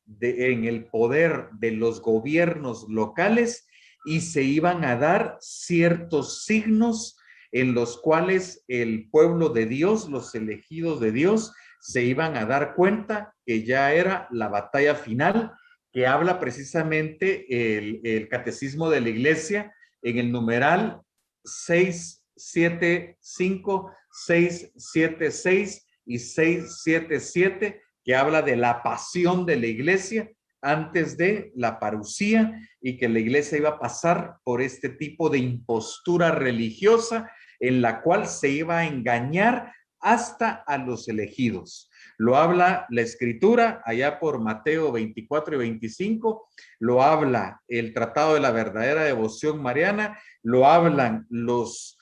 de los gobiernos locales y se iban a dar ciertos signos en los cuales el pueblo de Dios, los elegidos de Dios, se iban a dar cuenta que ya era la batalla final, que habla precisamente el catecismo de la iglesia en el numeral 675, 676 y 677, que habla de la pasión de la iglesia antes de la parucía y que la iglesia iba a pasar por este tipo de impostura religiosa en la cual se iba a engañar hasta a los elegidos. Lo habla la escritura allá por Mateo 24 y 25, lo habla el Tratado de la Verdadera Devoción Mariana, lo hablan los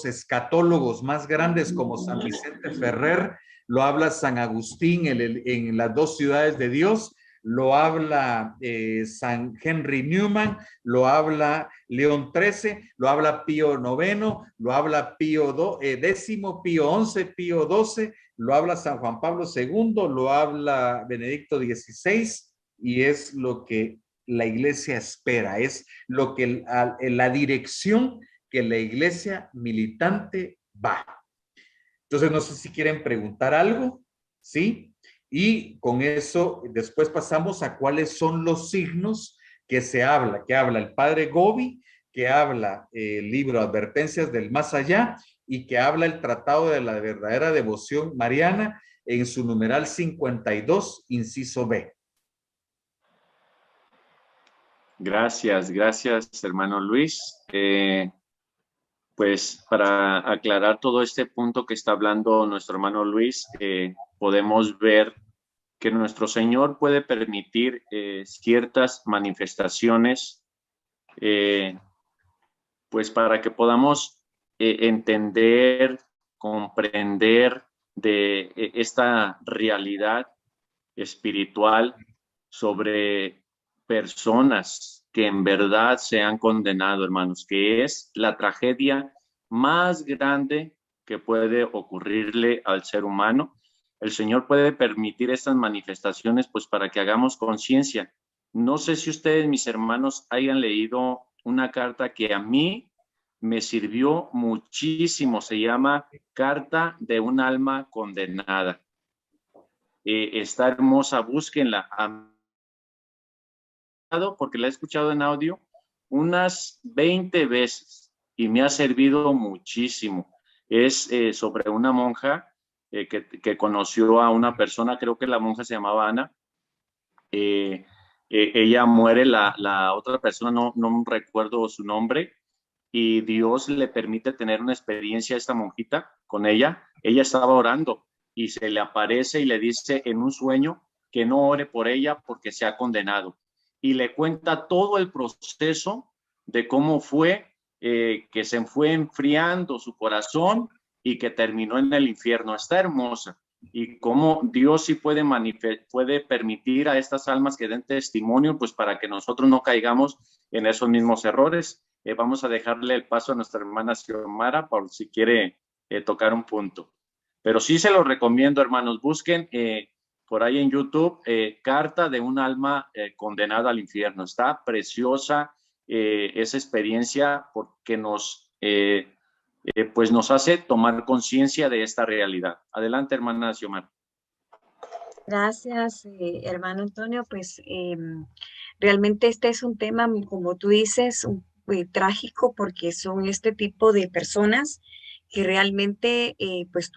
escatólogos más grandes como San Vicente Ferrer, lo habla San Agustín en las dos ciudades de Dios, lo habla San Henry Newman, lo habla León XIII, lo habla Pío IX, lo habla Pío X, Pío XI, Pío XII, lo habla San Juan Pablo II, lo habla Benedicto XVI, y es lo que la iglesia espera, es lo que la dirección que la iglesia militante va. Entonces, no sé si quieren preguntar algo, ¿sí? Y con eso, después pasamos a cuáles son los signos que habla el padre Gobi, que habla el libro Advertencias del Más Allá y que habla el Tratado de la Verdadera Devoción Mariana en su numeral 52, inciso B. Gracias, hermano Luis. Pues para aclarar todo este punto que está hablando nuestro hermano Luis, podemos ver que nuestro Señor puede permitir ciertas manifestaciones, pues para que podamos entender, comprender de esta realidad espiritual sobre personas que en verdad se han condenado, hermanos, que es la tragedia más grande que puede ocurrirle al ser humano. El Señor puede permitir estas manifestaciones pues para que hagamos conciencia. No sé si ustedes, mis hermanos, hayan leído una carta que a mí me sirvió muchísimo. Se llama Carta de un alma condenada. Está hermosa, búsquenla, porque la he escuchado en audio, unas 20 veces y me ha servido muchísimo. Es sobre una monja que conoció a una persona, creo que la monja se llamaba Ana. Ella muere, la otra persona no recuerdo su nombre, y Dios le permite tener una experiencia a esta monjita con ella. Ella estaba orando y se le aparece y le dice en un sueño que no ore por ella porque se ha condenado. Y le cuenta todo el proceso de cómo fue que se fue enfriando su corazón y que terminó en el infierno. Está hermosa. Y cómo Dios sí puede permitir a estas almas que den testimonio, pues para que nosotros no caigamos en esos mismos errores. Vamos a dejarle el paso a nuestra hermana Xiomara por si quiere tocar un punto. Pero sí se lo recomiendo, hermanos. Busquen por ahí en YouTube Carta de un alma condenada al infierno. Está preciosa esa experiencia porque pues nos hace tomar conciencia de esta realidad. Adelante, hermana Xiomara. Gracias, hermano Antonio. Pues realmente este es un tema, como tú dices, trágico, porque son este tipo de personas que realmente pues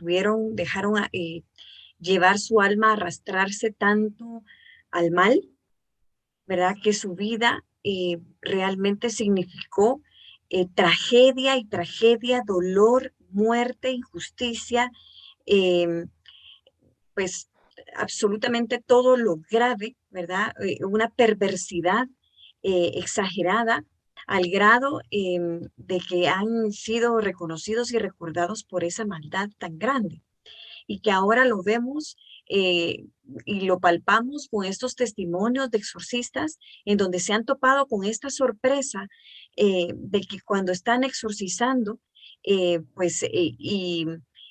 dejaron llevar su alma, arrastrarse tanto al mal, ¿verdad? Que su vida realmente significó tragedia y tragedia, dolor, muerte, injusticia, eh, pues absolutamente todo lo grave, ¿verdad? Una perversidad exagerada al grado de que han sido reconocidos y recordados por esa maldad tan grande y que ahora lo vemos y lo palpamos con estos testimonios de exorcistas en donde se han topado con esta sorpresa de que cuando están exorcizando,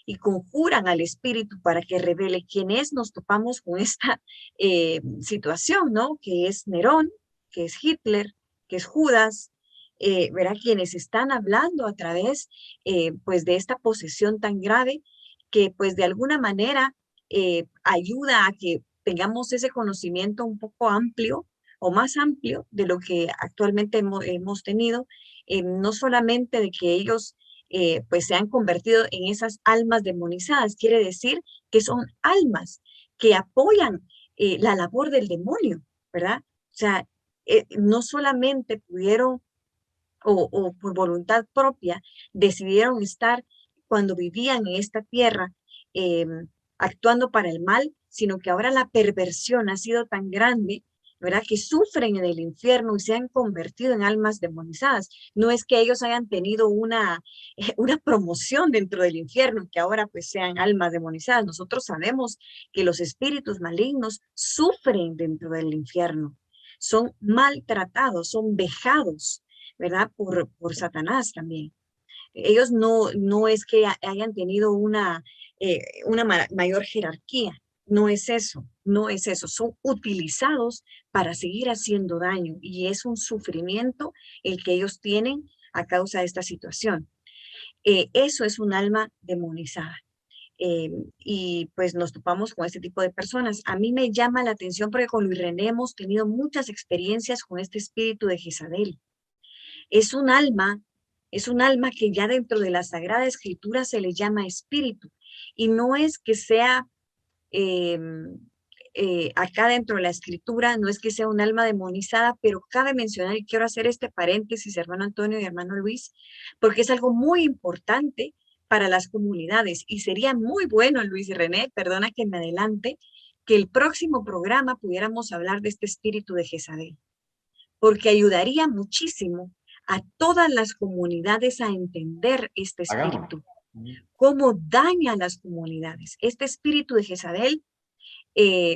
y conjuran al espíritu para que revele quién es, nos topamos con esta situación, ¿no? Que es Nerón, que es Hitler, que es Judas, ¿verdad? Quienes están hablando a través, pues, de esta posesión tan grave que, pues, de alguna manera ayuda a que tengamos ese conocimiento un poco amplio o más amplio de lo que actualmente hemos tenido, no solamente de que ellos pues se han convertido en esas almas demonizadas. Quiere decir que son almas que apoyan la labor del demonio, ¿verdad? O sea, no solamente pudieron o por voluntad propia decidieron estar cuando vivían en esta tierra eh, actuando para el mal, sino que ahora la perversión ha sido tan grande, ¿verdad? Que sufren en el infierno y se han convertido en almas demonizadas. No es que ellos hayan tenido una promoción dentro del infierno, que ahora pues sean almas demonizadas. Nosotros sabemos que los espíritus malignos sufren dentro del infierno, son maltratados, son vejados, ¿verdad? Por Satanás también. Ellos no es que hayan tenido una mayor jerarquía, no es eso, no es eso, son utilizados para seguir haciendo daño y es un sufrimiento el que ellos tienen a causa de esta situación. Eso es un alma demonizada. Y pues nos topamos con este tipo de personas. A mí me llama la atención porque con Luis René hemos tenido muchas experiencias con este espíritu de Jezabel. Es un alma, es un alma que ya dentro de la Sagrada Escritura se le llama espíritu. Y no es que sea, eh, acá dentro de la Escritura, no es que sea un alma demonizada, pero cabe mencionar, y quiero hacer este paréntesis, hermano Antonio y hermano Luis, porque es algo muy importante para las comunidades. Y sería muy bueno, Luis y René, perdona que me adelante, que el próximo programa pudiéramos hablar de este espíritu de Jezabel, porque ayudaría muchísimo a todas las comunidades a entender este espíritu, cómo daña a las comunidades. Este espíritu de Jezabel,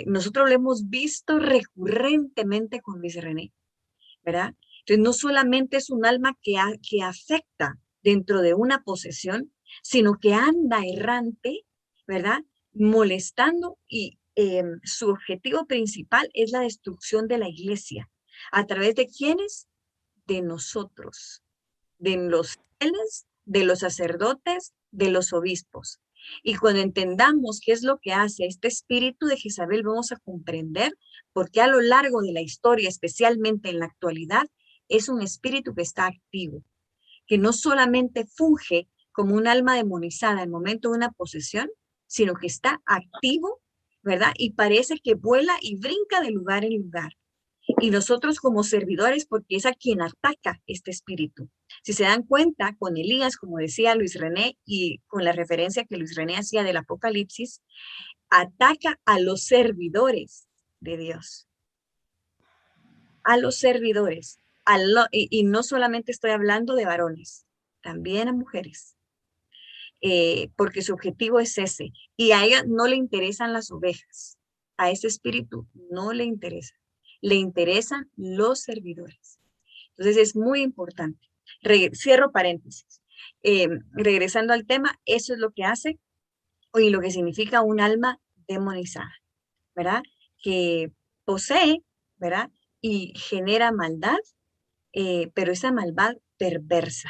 nosotros lo hemos visto recurrentemente con Luis René, ¿verdad? Entonces, no solamente es un alma que afecta dentro de una posesión, sino que anda errante, ¿verdad? Molestando y su objetivo principal es la destrucción de la iglesia. ¿A través de quiénes? De nosotros, de los fieles, de los sacerdotes, de los obispos. Y cuando entendamos qué es lo que hace este espíritu de Jezabel, vamos a comprender por qué a lo largo de la historia, especialmente en la actualidad, es un espíritu que está activo, que no solamente funge como un alma demonizada en el momento de una posesión, sino que está activo, ¿verdad? Y parece que vuela y brinca de lugar en lugar. Y nosotros como servidores, porque es a quien ataca este espíritu. Si se dan cuenta, con Elías, como decía Luis René, y con la referencia que Luis René hacía del Apocalipsis, ataca a los servidores de Dios, a los servidores, y no solamente estoy hablando de varones, también a mujeres, porque su objetivo es ese, y a ella no le interesan las ovejas, a ese espíritu no le interesa, le interesan los servidores. Entonces es muy importante. Cierro paréntesis. Regresando al tema, eso es lo que hace y lo que significa un alma demonizada, ¿verdad? Que posee, ¿verdad? Y genera maldad, pero esa maldad perversa,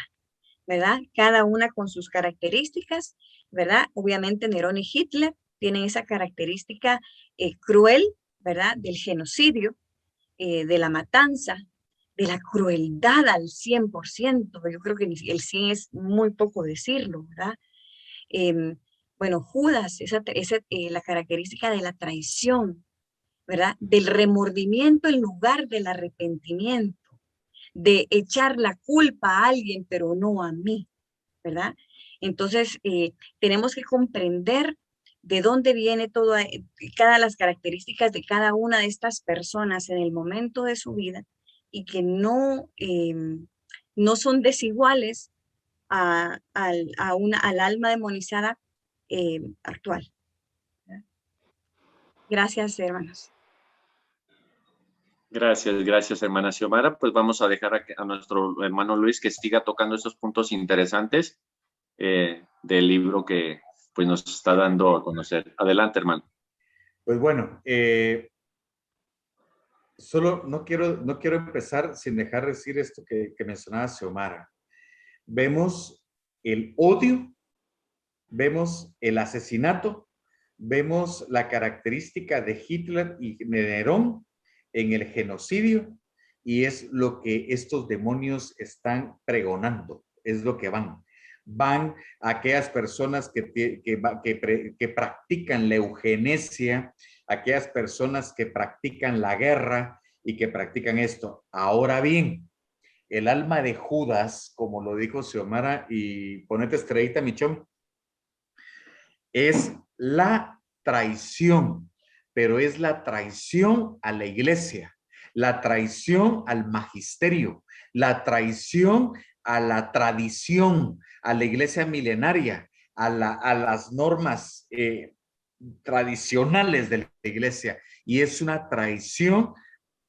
¿verdad? Cada una con sus características, ¿verdad? Obviamente Nerón y Hitler tienen esa característica cruel, ¿verdad? Del genocidio, de la matanza, de la crueldad al 100%. Yo creo que el 100 es muy poco decirlo, ¿verdad? Bueno, Judas, la característica de la traición, ¿verdad? Del remordimiento en lugar del arrepentimiento, de echar la culpa a alguien, pero no a mí, ¿verdad? Entonces, tenemos que comprender de dónde viene cada las características de cada una de estas personas en el momento de su vida y que no son desiguales al alma demonizada actual. Gracias, hermanos. Gracias, hermana Xiomara. Pues vamos a dejar a nuestro hermano Luis que siga tocando esos puntos interesantes del libro que pues, nos está dando a conocer. Adelante, hermano. Pues bueno, solo no quiero empezar sin dejar de decir esto que mencionaba Xiomara. Vemos el odio, vemos el asesinato, vemos la característica de Hitler y de Nerón en el genocidio, y es lo que estos demonios están pregonando, es lo que van a aquellas personas que practican la eugenesia, aquellas personas que practican la guerra y que practican esto. Ahora bien, el alma de Judas, como lo dijo Xiomara, y ponete estrellita, Michón, es la traición, pero es la traición a la iglesia, la traición al magisterio, la traición a la tradición, a la iglesia milenaria, a las normas tradicionales de la iglesia, y es una traición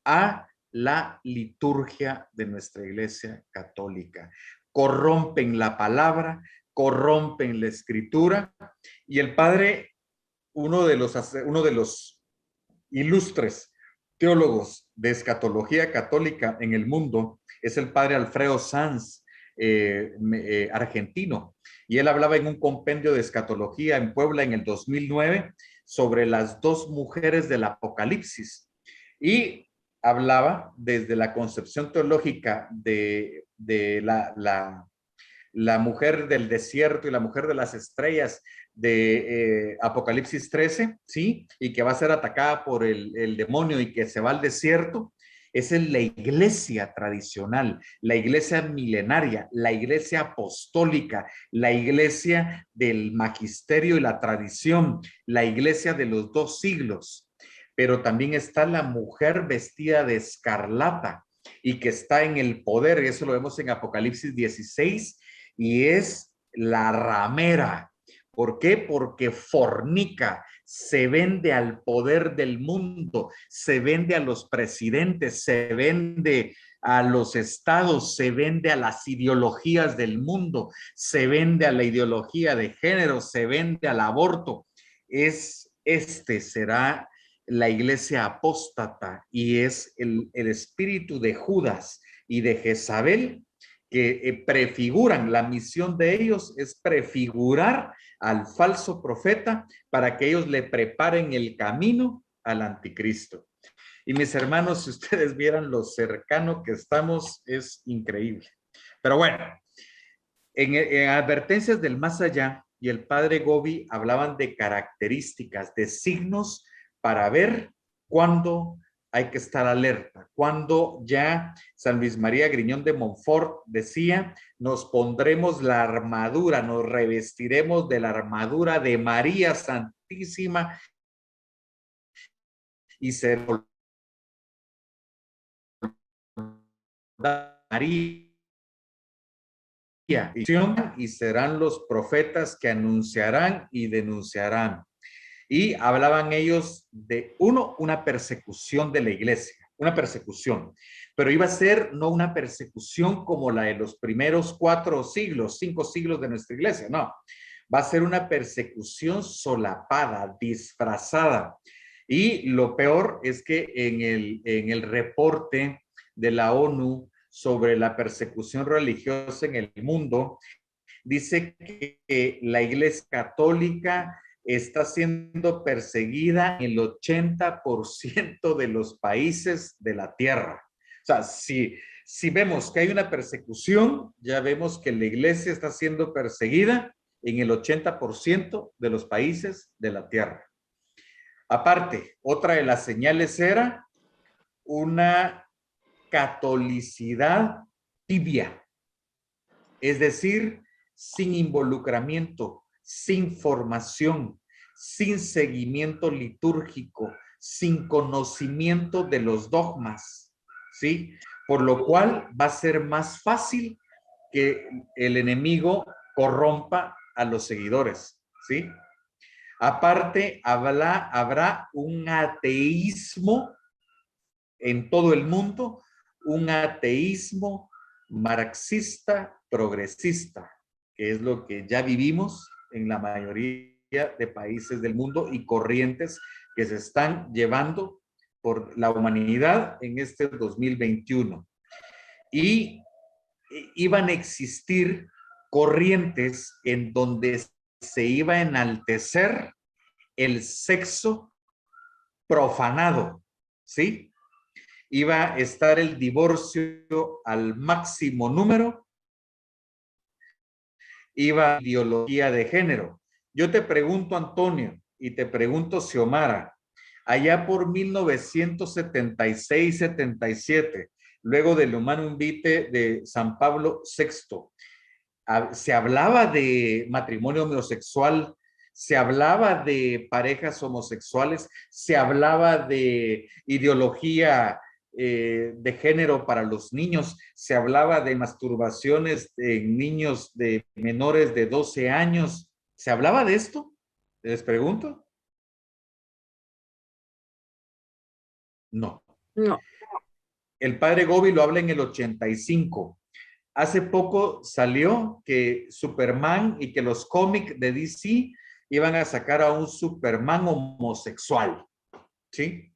a la liturgia de nuestra iglesia católica. Corrompen la palabra, corrompen la escritura, y el padre, uno de los ilustres teólogos de escatología católica en el mundo, es el padre Alfredo Sanz, argentino, y él hablaba en un compendio de escatología en Puebla en el 2009 sobre las dos mujeres del Apocalipsis, y hablaba desde la concepción teológica de la mujer del desierto y la mujer de las estrellas de Apocalipsis 13, ¿sí? Y que va a ser atacada por el demonio y que se va al desierto. Esa es la iglesia tradicional, la iglesia milenaria, la iglesia apostólica, la iglesia del magisterio y la tradición, la iglesia de los 2 siglos. Pero también está la mujer vestida de escarlata y que está en el poder, y eso lo vemos en Apocalipsis 16, y es la ramera. ¿Por qué? Porque fornica, se vende al poder del mundo, se vende a los presidentes, se vende a los estados, se vende a las ideologías del mundo, se vende a la ideología de género, se vende al aborto. Será la iglesia apóstata, y es el espíritu de Judas y de Jezabel que prefiguran, la misión de ellos es prefigurar al falso profeta para que ellos le preparen el camino al anticristo. Y mis hermanos, si ustedes vieran lo cercano que estamos, es increíble. Pero bueno, en Advertencias del Más Allá y el padre Gobi hablaban de características, de signos para ver cuándo hay que estar alerta. Cuando ya San Luis María Griñón de Montfort decía, nos pondremos la armadura, nos revestiremos de la armadura de María Santísima y se María y serán los profetas que anunciarán y denunciarán. Y hablaban ellos de, una persecución de la iglesia, una persecución, pero iba a ser no una persecución como la de los primeros 4 siglos, 5 siglos de nuestra iglesia, no, va a ser una persecución solapada, disfrazada. Y lo peor es que en el reporte de la ONU sobre la persecución religiosa en el mundo, dice que la Iglesia Católica está siendo perseguida en el 80% de los países de la tierra. O sea, si vemos que hay una persecución, ya vemos que la iglesia está siendo perseguida en el 80% de los países de la tierra. Aparte, otra de las señales era una catolicidad tibia, es decir, sin involucramiento, sin formación, sin seguimiento litúrgico, sin conocimiento de los dogmas, ¿sí? Por lo cual va a ser más fácil que el enemigo corrompa a los seguidores, ¿sí? Aparte, habrá un ateísmo en todo el mundo, un ateísmo marxista progresista, que es lo que ya vivimos en la mayoría de países del mundo y corrientes que se están llevando por la humanidad en este 2021. Y iban a existir corrientes en donde se iba a enaltecer el sexo profanado, ¿sí? Iba a estar el divorcio al máximo número, iba a ideología de género. Yo te pregunto, Antonio, y te pregunto, Xiomara, allá por 1976-77, luego del Humanum Vitae de San Pablo VI, se hablaba de matrimonio homosexual, se hablaba de parejas homosexuales, se hablaba de ideología de género para los niños, se hablaba de masturbaciones en niños de menores de 12 años. ¿Se hablaba de esto? Les pregunto. No. No. El padre Gobi lo habla en el 85. Hace poco salió que Superman y que los cómics de DC iban a sacar a un Superman homosexual, ¿sí?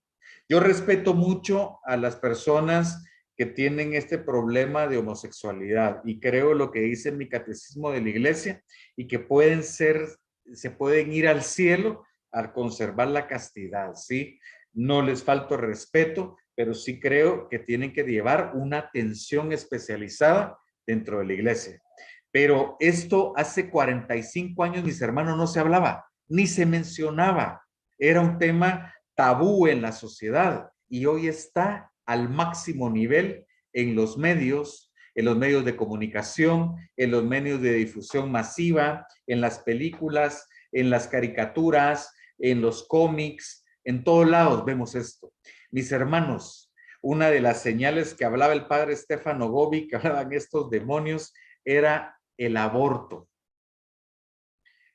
Yo respeto mucho a las personas que tienen este problema de homosexualidad y creo lo que dice mi catecismo de la iglesia y que se pueden ir al cielo al conservar la castidad, ¿sí? No les falta respeto, pero sí creo que tienen que llevar una atención especializada dentro de la iglesia. Pero esto hace 45 años, mis hermanos, no se hablaba, ni se mencionaba. Era un tema tabú en la sociedad y hoy está al máximo nivel en los medios de comunicación, en los medios de difusión masiva, en las películas, en las caricaturas, en los cómics, en todos lados vemos esto. Mis hermanos, una de las señales que hablaba el padre Stefano Gobi, que hablaban estos demonios, era el aborto.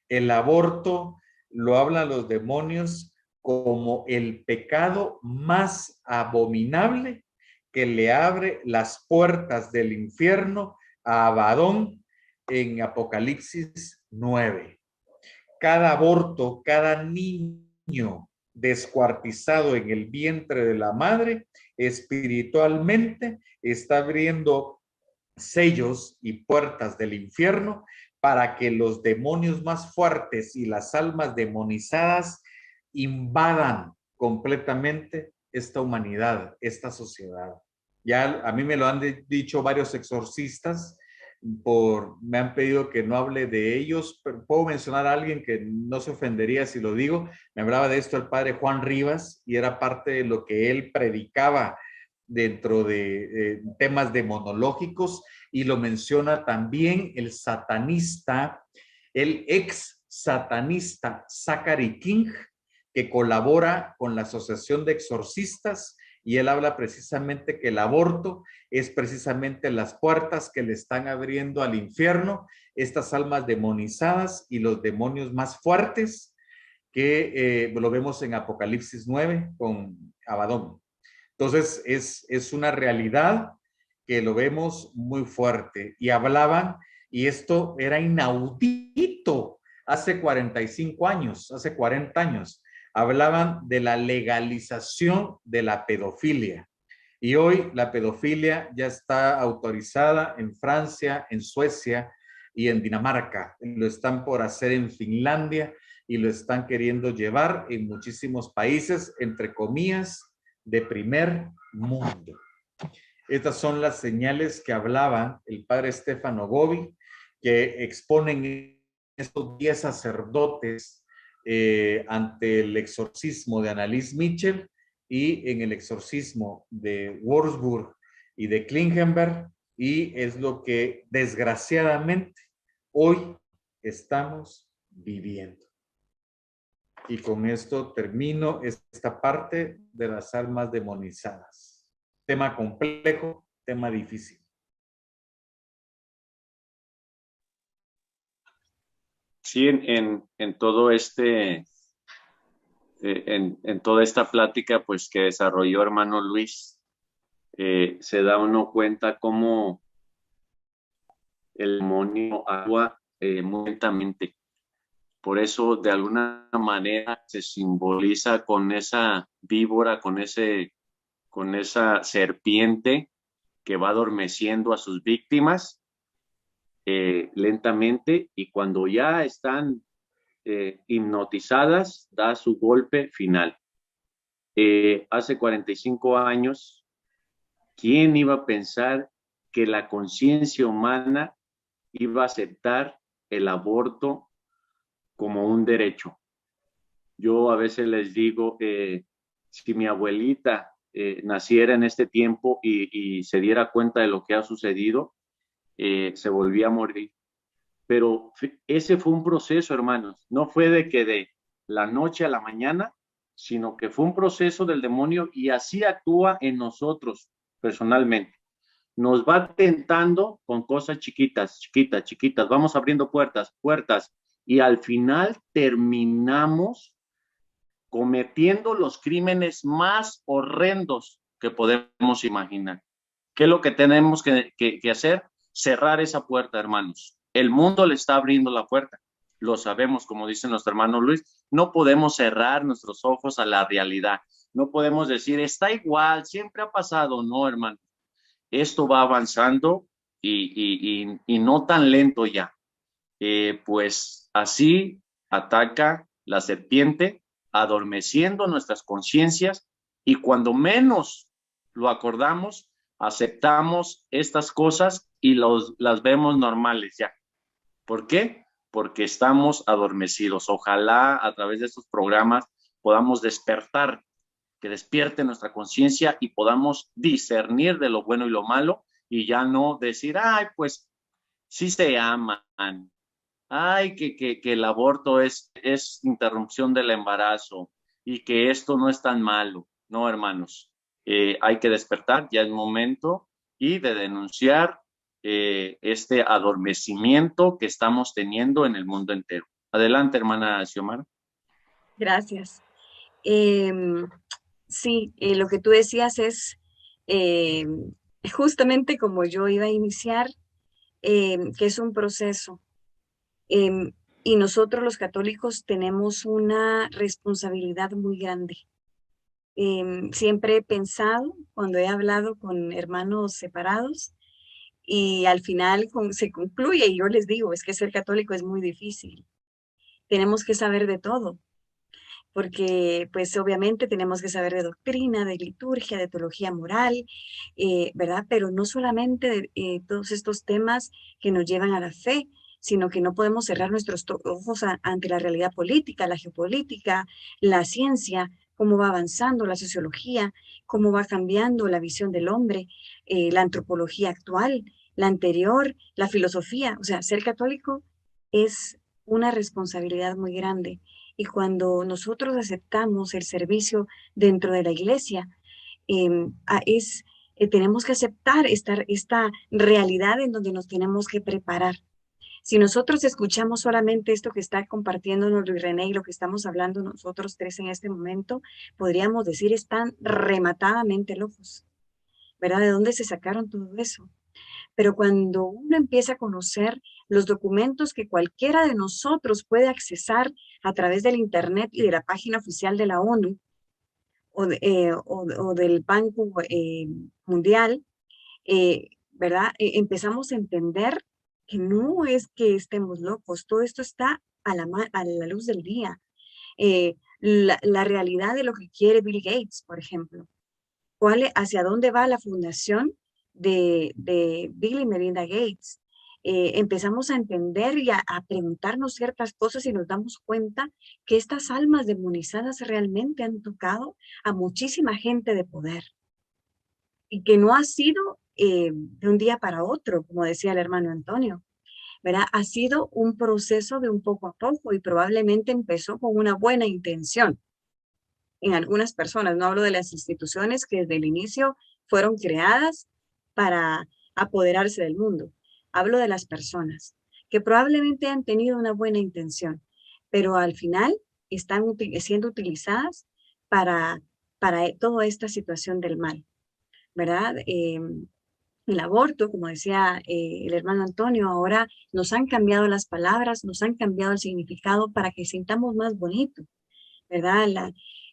El aborto lo hablan los demonios como el pecado más abominable que le abre las puertas del infierno a Abadón en Apocalipsis 9. Cada aborto, cada niño descuartizado en el vientre de la madre, espiritualmente está abriendo sellos y puertas del infierno para que los demonios más fuertes y las almas demonizadas invadan completamente esta humanidad, esta sociedad. Ya a mí me lo han dicho varios exorcistas, me han pedido que no hable de ellos, pero puedo mencionar a alguien que no se ofendería si lo digo. Me hablaba de esto el padre Juan Rivas y era parte de lo que él predicaba dentro de temas demonológicos, y lo menciona también el satanista, el ex satanista Zachary King, que colabora con la Asociación de Exorcistas, y él habla precisamente que el aborto es precisamente las puertas que le están abriendo al infierno, estas almas demonizadas y los demonios más fuertes, que lo vemos en Apocalipsis 9 con Abadón. Entonces es una realidad que lo vemos muy fuerte. Y hablaban, y esto era inaudito hace 45 años, hace 40 años, hablaban de la legalización de la pedofilia. Y hoy la pedofilia ya está autorizada en Francia, en Suecia y en Dinamarca. Lo están por hacer en Finlandia y lo están queriendo llevar en muchísimos países, entre comillas, de primer mundo. Estas son las señales que hablaba el padre Stefano Gobi, que exponen estos 10 sacerdotes ante el exorcismo de Anneliese Michel y en el exorcismo de Wurzburg y de Klingenberg, y es lo que desgraciadamente hoy estamos viviendo. Y con esto termino esta parte de las almas demonizadas. Tema complejo, tema difícil. Sí, en todo en toda esta plática pues que desarrolló hermano Luis, se da uno cuenta cómo el demonio actúa muy lentamente. Por eso, de alguna manera, se simboliza con esa víbora, con esa serpiente que va adormeciendo a sus víctimas lentamente, y cuando ya están hipnotizadas, da su golpe final. Hace 45 años, ¿quién iba a pensar que la conciencia humana iba a aceptar el aborto como un derecho? Yo a veces les digo, si mi abuelita naciera en este tiempo y se diera cuenta de lo que ha sucedido, se volvía a morir. Pero ese fue un proceso, hermanos. No fue de que de la noche a la mañana, sino que fue un proceso del demonio, y así actúa en nosotros personalmente. Nos va tentando con cosas chiquitas, chiquitas, chiquitas. Vamos abriendo puertas, puertas, y al final terminamos cometiendo los crímenes más horrendos que podemos imaginar. ¿Qué es lo que tenemos que hacer? Cerrar esa puerta, hermanos. El mundo le está abriendo la puerta. Lo sabemos, como dice nuestro hermano Luis. No podemos cerrar nuestros ojos a la realidad. No podemos decir, está igual, siempre ha pasado. No, hermano. Esto va avanzando y no tan lento ya. Pues así ataca la serpiente, adormeciendo nuestras conciencias, y cuando menos lo acordamos, aceptamos estas cosas y las vemos normales ya. ¿Por qué? Porque estamos adormecidos. Ojalá a través de estos programas podamos despertar, que despierte nuestra conciencia y podamos discernir de lo bueno y lo malo, y ya no decir, ay, pues sí se aman, ay, que el aborto es interrupción del embarazo y que esto no es tan malo. No, hermanos, hay que despertar, ya es momento, y de denunciar este adormecimiento que estamos teniendo en el mundo entero. Adelante, hermana Xiomara. Gracias. Sí, lo que tú decías es justamente como yo iba a iniciar, que es un proceso. Y nosotros los católicos tenemos una responsabilidad muy grande. Siempre he pensado, cuando he hablado con hermanos separados, y al final se concluye, y yo les digo, es que ser católico es muy difícil. Tenemos que saber de todo, porque pues obviamente tenemos que saber de doctrina, de liturgia, de teología moral, ¿verdad? Pero no solamente de todos estos temas que nos llevan a la fe, sino que no podemos cerrar nuestros ojos ante la realidad política, la geopolítica, la ciencia, cómo va avanzando la sociología, cómo va cambiando la visión del hombre, la antropología actual, la anterior, la filosofía. O sea, ser católico es una responsabilidad muy grande. Y cuando nosotros aceptamos el servicio dentro de la iglesia, tenemos que aceptar esta realidad en donde nos tenemos que preparar. Si nosotros escuchamos solamente esto que está compartiéndonos Luis René y lo que estamos hablando nosotros tres en este momento, podríamos decir están rematadamente locos, ¿verdad? ¿De dónde se sacaron todo eso? Pero cuando uno empieza a conocer los documentos que cualquiera de nosotros puede accesar a través del Internet y de la página oficial de la ONU o del Banco Mundial, ¿verdad? Empezamos a entender que no es que estemos locos, todo esto está a la luz del día. La realidad de lo que quiere Bill Gates, por ejemplo. Hacia dónde va la fundación de Bill y Melinda Gates. Empezamos a entender y a preguntarnos ciertas cosas y nos damos cuenta que estas almas demonizadas realmente han tocado a muchísima gente de poder y que no ha sido de un día para otro, como decía el hermano Antonio, ¿verdad? Ha sido un proceso de un poco a poco y probablemente empezó con una buena intención en algunas personas. No hablo de las instituciones que desde el inicio fueron creadas para apoderarse del mundo. Hablo de las personas que probablemente han tenido una buena intención, pero al final están siendo utilizadas para toda esta situación del mal, ¿verdad? El aborto, como decía el hermano Antonio, ahora nos han cambiado las palabras, nos han cambiado el significado para que sintamos más bonito, ¿verdad?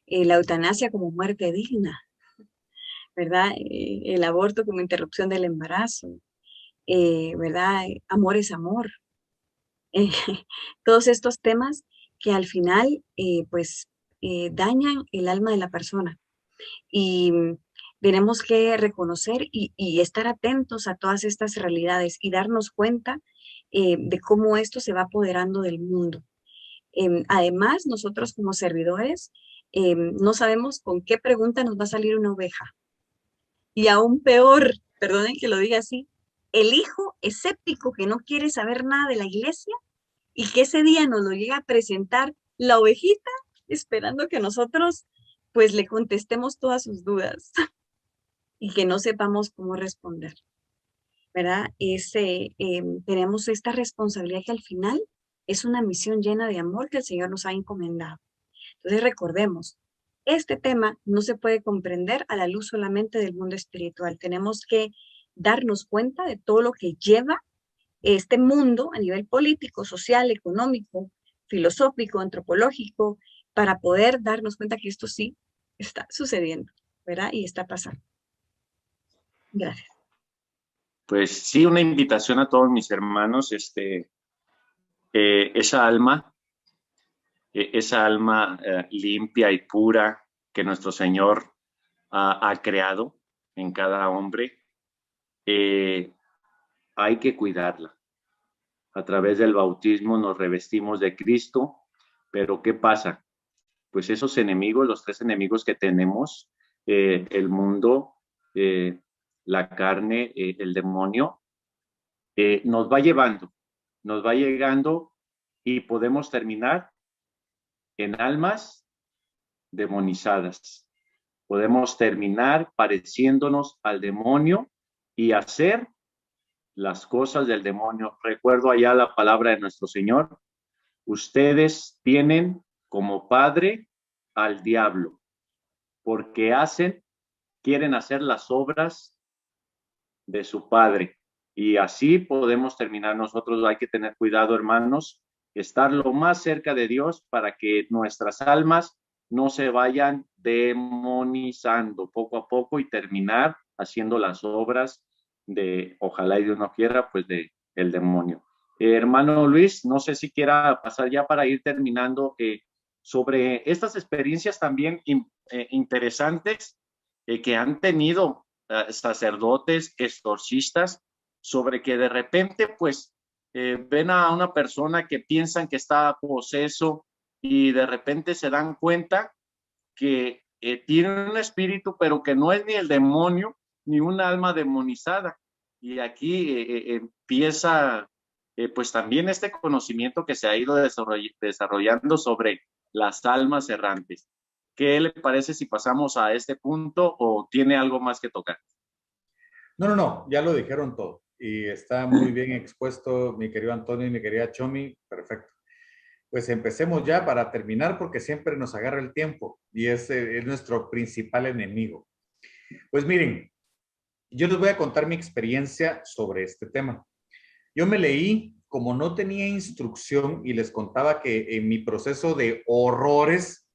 La eutanasia como muerte digna, ¿verdad? El aborto como interrupción del embarazo, ¿verdad? Amor es amor. Eh, todos estos temas que al final, pues, dañan el alma de la persona. Y tenemos que reconocer y estar atentos a todas estas realidades y darnos cuenta de cómo esto se va apoderando del mundo. Además, nosotros como servidores no sabemos con qué pregunta nos va a salir una oveja. Y aún peor, perdonen que lo diga así, el hijo escéptico que no quiere saber nada de la iglesia y que ese día nos lo llega a presentar la ovejita esperando que nosotros pues le contestemos todas sus dudas y que no sepamos cómo responder, ¿verdad? Tenemos esta responsabilidad que al final es una misión llena de amor que el Señor nos ha encomendado. Entonces recordemos, este tema no se puede comprender a la luz solamente del mundo espiritual. Tenemos que darnos cuenta de todo lo que lleva este mundo a nivel político, social, económico, filosófico, antropológico, para poder darnos cuenta que esto sí está sucediendo, ¿verdad? Y está pasando. Gracias. Pues sí, una invitación a todos mis hermanos, esa alma limpia y pura que nuestro Señor ha creado en cada hombre, hay que cuidarla. A través del bautismo nos revestimos de Cristo, pero ¿qué pasa? Pues esos enemigos, los tres enemigos que tenemos, el mundo, la carne, el demonio, nos va llegando y podemos terminar en almas demonizadas. Podemos terminar pareciéndonos al demonio y hacer las cosas del demonio. Recuerdo allá la palabra de nuestro Señor. Ustedes tienen como padre al diablo, porque quieren hacer las obras de su padre. Y así podemos terminar nosotros. Hay que tener cuidado, hermanos, estar lo más cerca de Dios para que nuestras almas no se vayan demonizando poco a poco y terminar haciendo las obras de, ojalá y Dios no quiera, pues de el demonio. Hermano Luis, no sé si quiera pasar ya para ir terminando sobre estas experiencias también interesantes que han tenido sacerdotes, exorcistas, sobre que de repente pues ven a una persona que piensan que está poseso y de repente se dan cuenta que tiene un espíritu, pero que no es ni el demonio ni un alma demonizada. Y aquí empieza pues también este conocimiento que se ha ido desarrollando sobre las almas errantes. ¿Qué le parece si pasamos a este punto o tiene algo más que tocar? No, ya lo dijeron todo y está muy bien expuesto mi querido Antonio y mi querida Chomi, perfecto. Pues empecemos ya para terminar porque siempre nos agarra el tiempo y ese es nuestro principal enemigo. Pues miren, yo les voy a contar mi experiencia sobre este tema. Yo me leí, como no tenía instrucción y les contaba que en mi proceso de horrores,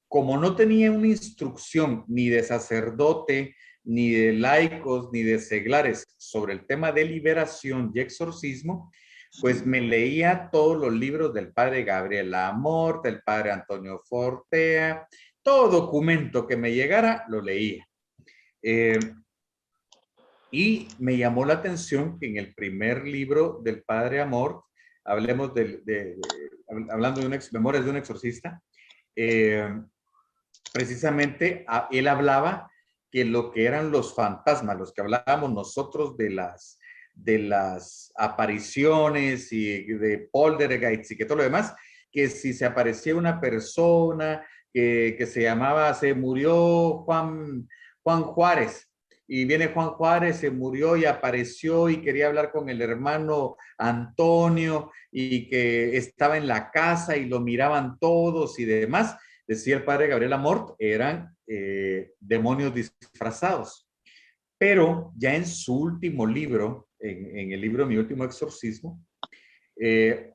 como no tenía una instrucción ni de sacerdote, ni de laicos, ni de seglares sobre el tema de liberación y exorcismo, pues me leía todos los libros del padre Gabriel Amor, del padre Antonio Fortea, todo documento que me llegara lo leía. Y me llamó la atención que en el primer libro del padre Amor, hablando de Memorias de un exorcista, precisamente él hablaba que lo que eran los fantasmas, los que hablábamos nosotros de las apariciones y de poltergeists y que todo lo demás, que si se aparecía una persona que se murió Juan Juárez, y viene Juan Juárez, se murió y apareció y quería hablar con el hermano Antonio y que estaba en la casa y lo miraban todos y demás, decía el padre Gabriel Amort, eran demonios disfrazados. Pero ya en su último libro, en el libro Mi Último Exorcismo,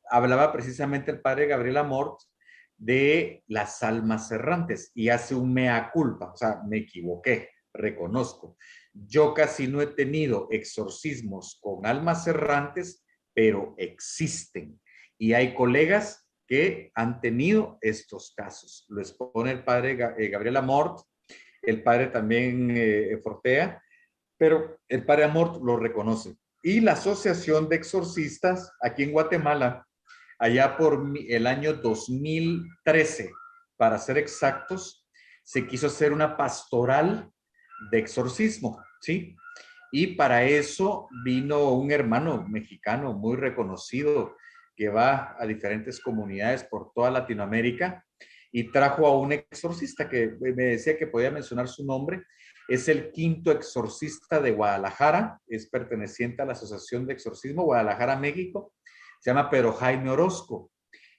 hablaba precisamente el padre Gabriel Amort de las almas errantes y hace un mea culpa, o sea, me equivoqué, reconozco. Yo casi no he tenido exorcismos con almas errantes, pero existen. Y hay colegas que han tenido estos casos. Lo expone el padre Gabriel Amort, el padre también Fortea, pero el padre Amort lo reconoce. Y la Asociación de Exorcistas aquí en Guatemala, allá por el año 2013, para ser exactos, se quiso hacer una pastoral de exorcismo, ¿sí? Y para eso vino un hermano mexicano muy reconocido que va a diferentes comunidades por toda Latinoamérica y trajo a un exorcista que me decía que podía mencionar su nombre. Es el quinto exorcista de Guadalajara, es perteneciente a la Asociación de Exorcismo Guadalajara, México. Se llama Pedro Jaime Orozco.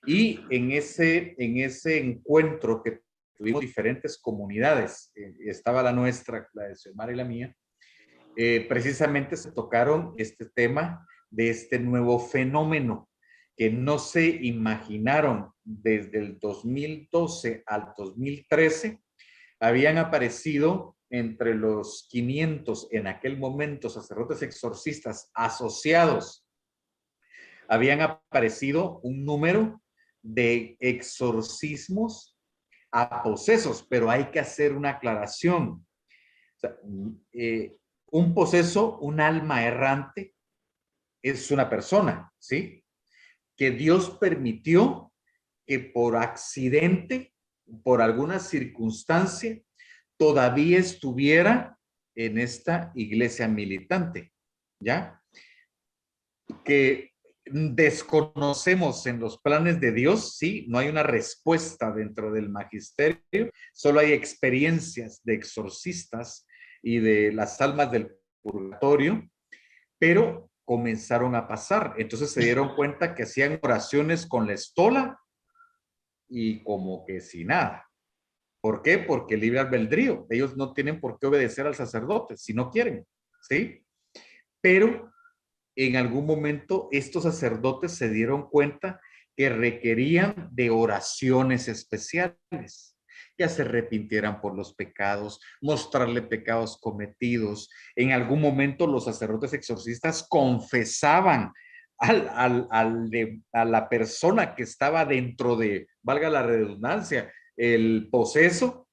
Y en ese encuentro que tuvimos diferentes comunidades, estaba la nuestra, la de Xiomara y la mía, precisamente se tocaron este tema de este nuevo fenómeno que no se imaginaron desde el 2012 al 2013. Habían aparecido entre los 500 en aquel momento sacerdotes exorcistas asociados. Habían aparecido un número de exorcismos a posesos, pero hay que hacer una aclaración. O sea, un poseso, un alma errante, es una persona, ¿sí? Que Dios permitió que por accidente, por alguna circunstancia, todavía estuviera en esta iglesia militante, ¿ya? Que desconocemos en los planes de Dios, sí, no hay una respuesta dentro del magisterio, solo hay experiencias de exorcistas y de las almas del purgatorio, pero comenzaron a pasar. Entonces se dieron cuenta que hacían oraciones con la estola y como que sin nada. ¿Por qué? Porque libre albedrío. Ellos no tienen por qué obedecer al sacerdote si no quieren, ¿sí? Pero en algún momento estos sacerdotes se dieron cuenta que requerían de oraciones especiales, que se arrepintieran por los pecados, mostrarle pecados cometidos. En algún momento los sacerdotes exorcistas confesaban a la persona que estaba dentro de, valga la redundancia, el poseso,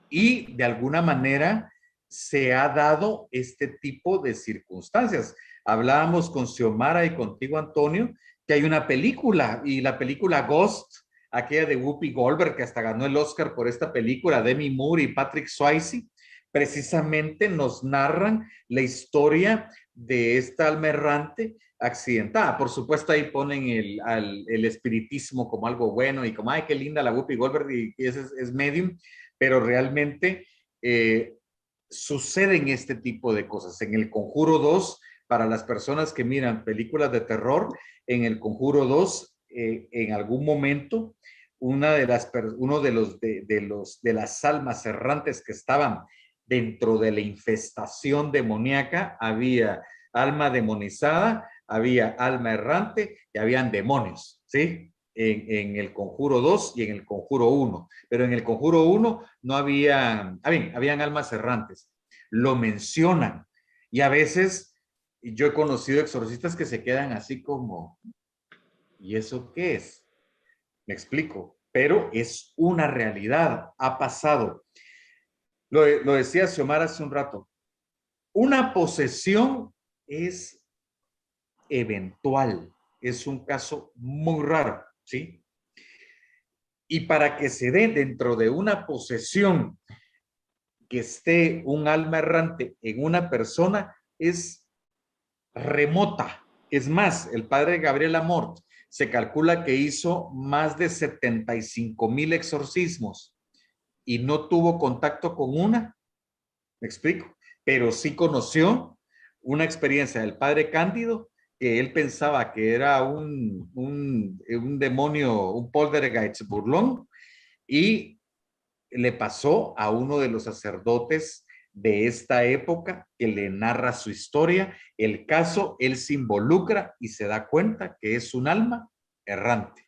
y de alguna manera se ha dado este tipo de circunstancias. Hablábamos con Xiomara y contigo, Antonio, que hay una película, y la película Ghost, aquella de Whoopi Goldberg, que hasta ganó el Oscar por esta película, Demi Moore y Patrick Swayze, precisamente nos narran la historia de esta alma errante accidentada. Por supuesto, ahí ponen el espiritismo como algo bueno y como, ay, qué linda la Whoopi Goldberg y es medium, pero realmente suceden este tipo de cosas. En El Conjuro 2, para las personas que miran películas de terror, en El Conjuro 2, en algún momento, uno de las almas errantes que estaban dentro de la infestación demoníaca, había alma demonizada, había alma errante y habían demonios, ¿sí? En El Conjuro 2 y en El Conjuro 1. Pero en El Conjuro 1 no habían almas errantes. Lo mencionan. Y a veces yo he conocido exorcistas que se quedan así como, ¿y eso qué es? Me explico. Pero es una realidad. Ha pasado. Lo decía Xiomara hace un rato. Una posesión es eventual. Es un caso muy raro, ¿sí? Y para que se dé dentro de una posesión que esté un alma errante en una persona es remota. Es más, el padre Gabriel Amort se calcula que hizo más de 75,000 exorcismos y no tuvo contacto con una, me explico, pero sí conoció una experiencia del padre Cándido que él pensaba que era un demonio, un poltergeist burlón, y le pasó a uno de los sacerdotes de esta época que le narra su historia. El caso, él se involucra y se da cuenta que es un alma errante.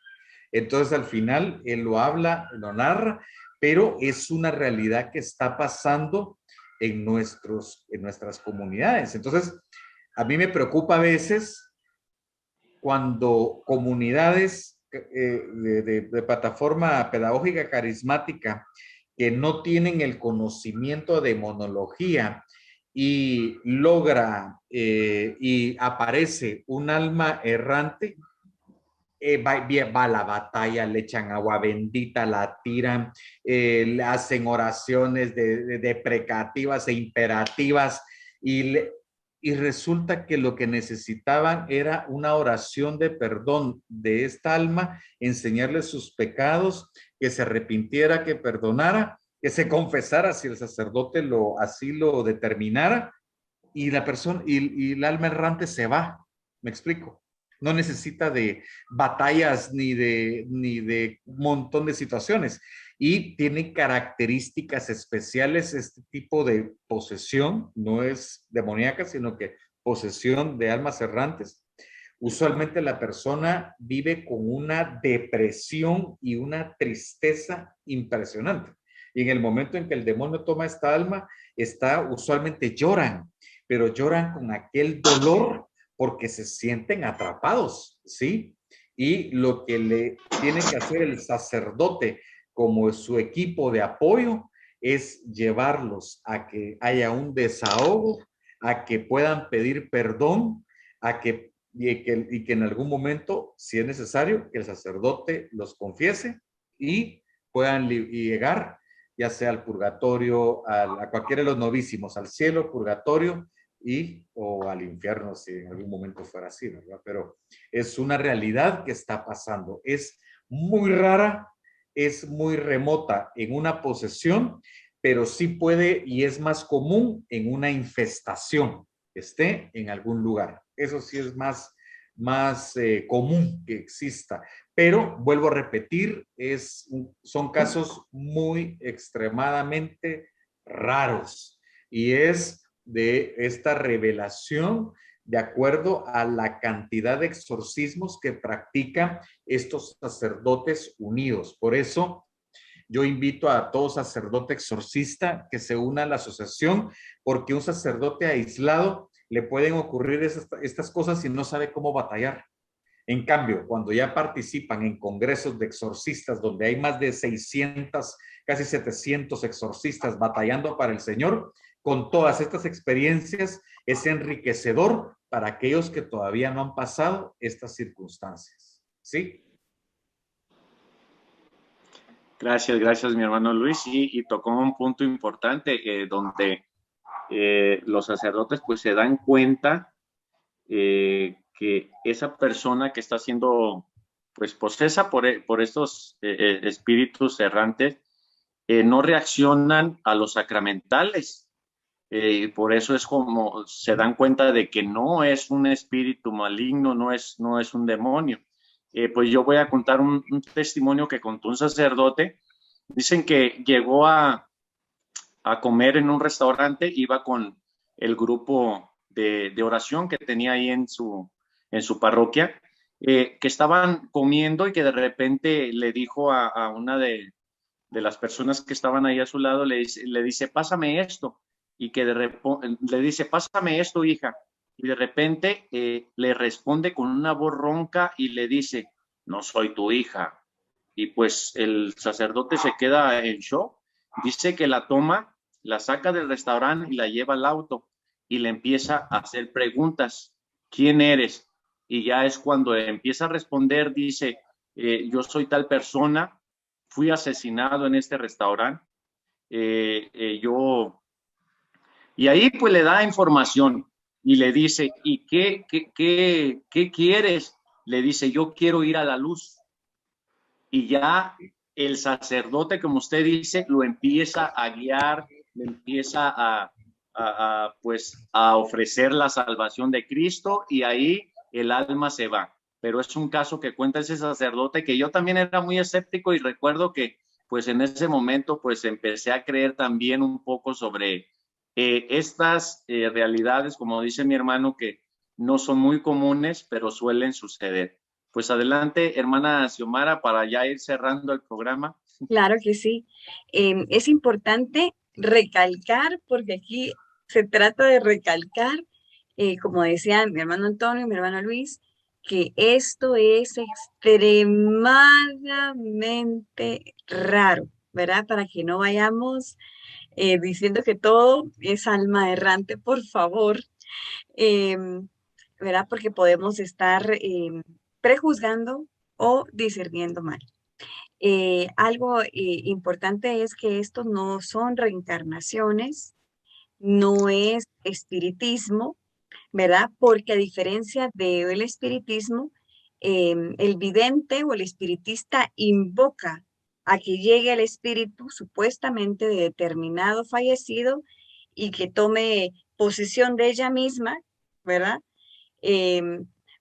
Entonces al final él lo habla, lo narra, pero es una realidad que está pasando en nuestras comunidades. Entonces a mí me preocupa a veces cuando comunidades de plataforma pedagógica carismática que no tienen el conocimiento de demonología y logra y aparece un alma errante, va a la batalla, le echan agua bendita, la tiran, le hacen oraciones deprecativas e imperativas y resulta que lo que necesitaban era una oración de perdón de esta alma, enseñarle sus pecados, que se arrepintiera, que perdonara, que se confesara si el sacerdote así lo determinara, y la persona y el alma errante se va. ¿Me explico? No necesita de batallas ni de un montón de situaciones. Y tiene características especiales este tipo de posesión. No es demoníaca, sino que posesión de almas errantes. Usualmente la persona vive con una depresión y una tristeza impresionante. Y en el momento en que el demonio toma esta alma, usualmente lloran, pero lloran con aquel dolor porque se sienten atrapados, ¿sí? Y lo que le tiene que hacer el sacerdote como su equipo de apoyo es llevarlos a que haya un desahogo, a que puedan pedir perdón, y que en algún momento, si es necesario, que el sacerdote los confiese y puedan llegar ya sea al purgatorio, a cualquiera de los novísimos, al cielo, purgatorio o al infierno, si en algún momento fuera así, ¿verdad? Pero es una realidad que está pasando. Es muy rara, es muy remota en una posesión, pero sí puede y es más común en una infestación que esté en algún lugar. Eso sí es más común que exista. Pero vuelvo a repetir, son casos muy extremadamente raros y es de esta revelación de acuerdo a la cantidad de exorcismos que practican estos sacerdotes unidos. Por eso yo invito a todo sacerdote exorcista que se una a la asociación, porque un sacerdote aislado le pueden ocurrir estas cosas y no sabe cómo batallar. En cambio, cuando ya participan en congresos de exorcistas, donde hay más de 600, casi 700 exorcistas batallando para el Señor, con todas estas experiencias, es enriquecedor para aquellos que todavía no han pasado estas circunstancias. ¿Sí? Gracias, mi hermano Luis. Y tocó un punto importante donde los sacerdotes pues se dan cuenta que esa persona que está siendo pues posesa por estos espíritus errantes no reaccionan a los sacramentales. Por eso es como se dan cuenta de que no es un espíritu maligno, no es un demonio. Pues yo voy a contar un testimonio que contó un sacerdote. Dicen que llegó a comer en un restaurante, iba con el grupo de oración que tenía ahí en su parroquia, que estaban comiendo y que de repente le dijo a una de las personas que estaban ahí a su lado, le dice, pásame esto, y que le dice, pásame esto, hija, y de repente le responde con una voz ronca y le dice, no soy tu hija. Y pues el sacerdote se queda en shock, dice que la toma, la saca del restaurante y la lleva al auto y le empieza a hacer preguntas, ¿quién eres? Y ya es cuando empieza a responder, dice, yo soy tal persona, fui asesinado en este restaurante, y ahí pues le da información y le dice, ¿y qué quieres? Le dice, yo quiero ir a la luz. Y ya el sacerdote, como usted dice, lo empieza a guiar, le empieza pues a ofrecer la salvación de Cristo y ahí el alma se va. Pero es un caso que cuenta ese sacerdote que yo también era muy escéptico y recuerdo que pues en ese momento pues empecé a creer también un poco sobre estas realidades, como dice mi hermano, que no son muy comunes, pero suelen suceder. Pues adelante, hermana Xiomara, para ya ir cerrando el programa. Claro que sí. Es importante recalcar, porque aquí se trata de recalcar, como decían mi hermano Antonio y mi hermano Luis, que esto es extremadamente raro, ¿verdad? Para que no vayamos diciendo que todo es alma errante, por favor, ¿verdad? Porque podemos estar prejuzgando o discerniendo mal. Algo importante es que estos no son reencarnaciones, no es espiritismo, ¿verdad? Porque a diferencia del espiritismo, el vidente o el espiritista invoca a que llegue el espíritu supuestamente de determinado fallecido y que tome posesión de ella misma, ¿verdad?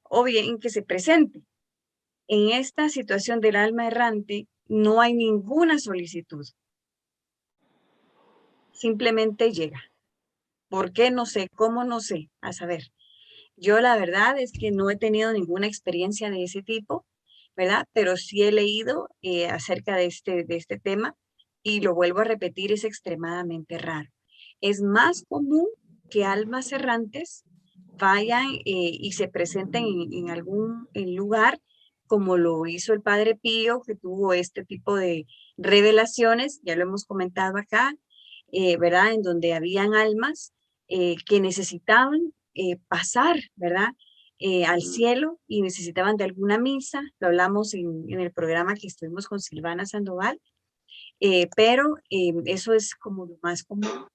O bien que se presente. En esta situación del alma errante no hay ninguna solicitud. Simplemente llega. ¿Por qué? No sé. ¿Cómo? No sé. A saber. Yo la verdad es que no he tenido ninguna experiencia de ese tipo, ¿verdad? Pero sí he leído acerca de este tema y lo vuelvo a repetir, es extremadamente raro. Es más común que almas errantes vayan y se presenten en algún lugar, como lo hizo el Padre Pío, que tuvo este tipo de revelaciones, ya lo hemos comentado acá, ¿verdad? En donde habían almas que necesitaban pasar, ¿verdad? Al cielo y necesitaban de alguna misa, lo hablamos en el programa que estuvimos con Silvana Sandoval, pero eso es como lo más común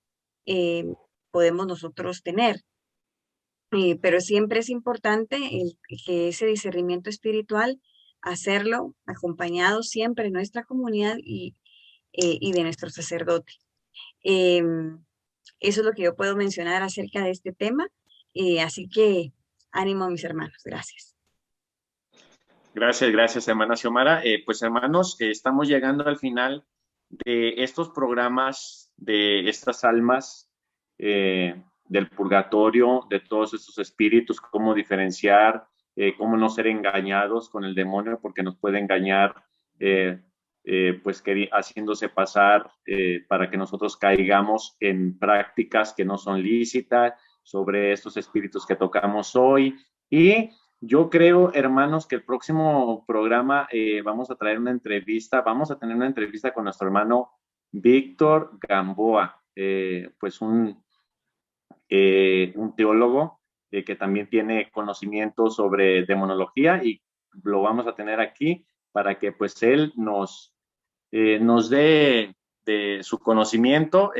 podemos nosotros tener. Pero siempre es importante que ese discernimiento espiritual, hacerlo acompañado siempre en nuestra comunidad y de nuestro sacerdote. Eso es lo que yo puedo mencionar acerca de este tema. Así que ánimo, mis hermanos. Gracias. Gracias, hermana Xiomara. Pues hermanos, estamos llegando al final de estos programas, de estas almas del purgatorio, de todos estos espíritus, cómo diferenciar, cómo no ser engañados con el demonio, porque nos puede engañar, pues haciéndose pasar para que nosotros caigamos en prácticas que no son lícitas, sobre estos espíritus que tocamos hoy. Y yo creo, hermanos, que el próximo programa vamos a tener una entrevista con nuestro hermano Víctor Gamboa, pues un teólogo que también tiene conocimiento sobre demonología, y lo vamos a tener aquí para que pues él nos dé de su conocimiento.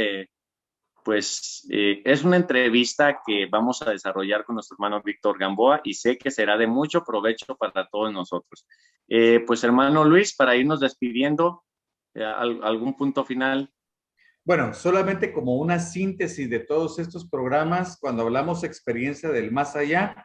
Es una entrevista que vamos a desarrollar con nuestro hermano Víctor Gamboa y sé que será de mucho provecho para todos nosotros. Pues hermano Luis, para irnos despidiendo, ¿algún punto final? Bueno, solamente como una síntesis de todos estos programas, cuando hablamos experiencia del más allá,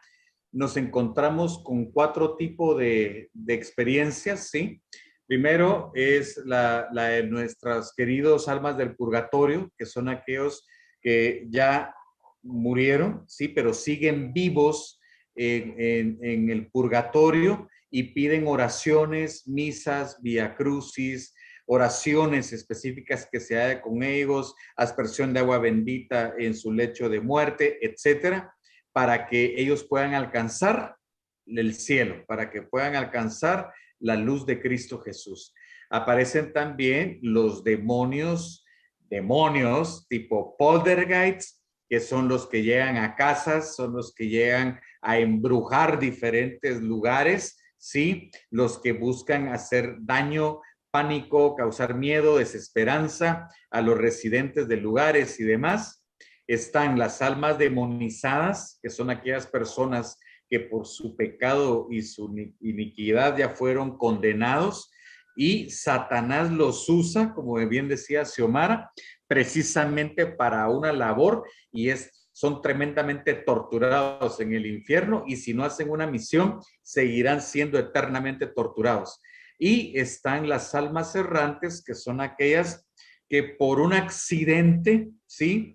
nos encontramos con 4 tipos de experiencias, ¿sí? Primero es la de nuestros queridos almas del purgatorio, que son aquellos que ya murieron, ¿sí? Pero siguen vivos en el purgatorio y piden oraciones, misas, viacrucis, oraciones específicas que se haga con ellos, aspersión de agua bendita en su lecho de muerte, etcétera, para que ellos puedan alcanzar el cielo, para que puedan alcanzar la luz de Cristo Jesús. Aparecen también los demonios tipo poltergeists, que son los que llegan a casas, son los que llegan a embrujar diferentes lugares, ¿sí? Los que buscan hacer daño, pánico, causar miedo, desesperanza a los residentes de lugares y demás. Están las almas demonizadas, que son aquellas personas que por su pecado y su iniquidad ya fueron condenados, y Satanás los usa, como bien decía Xiomara, precisamente para una labor, y son tremendamente torturados en el infierno, y si no hacen una misión, seguirán siendo eternamente torturados. Y están las almas errantes, que son aquellas que por un accidente, ¿sí?,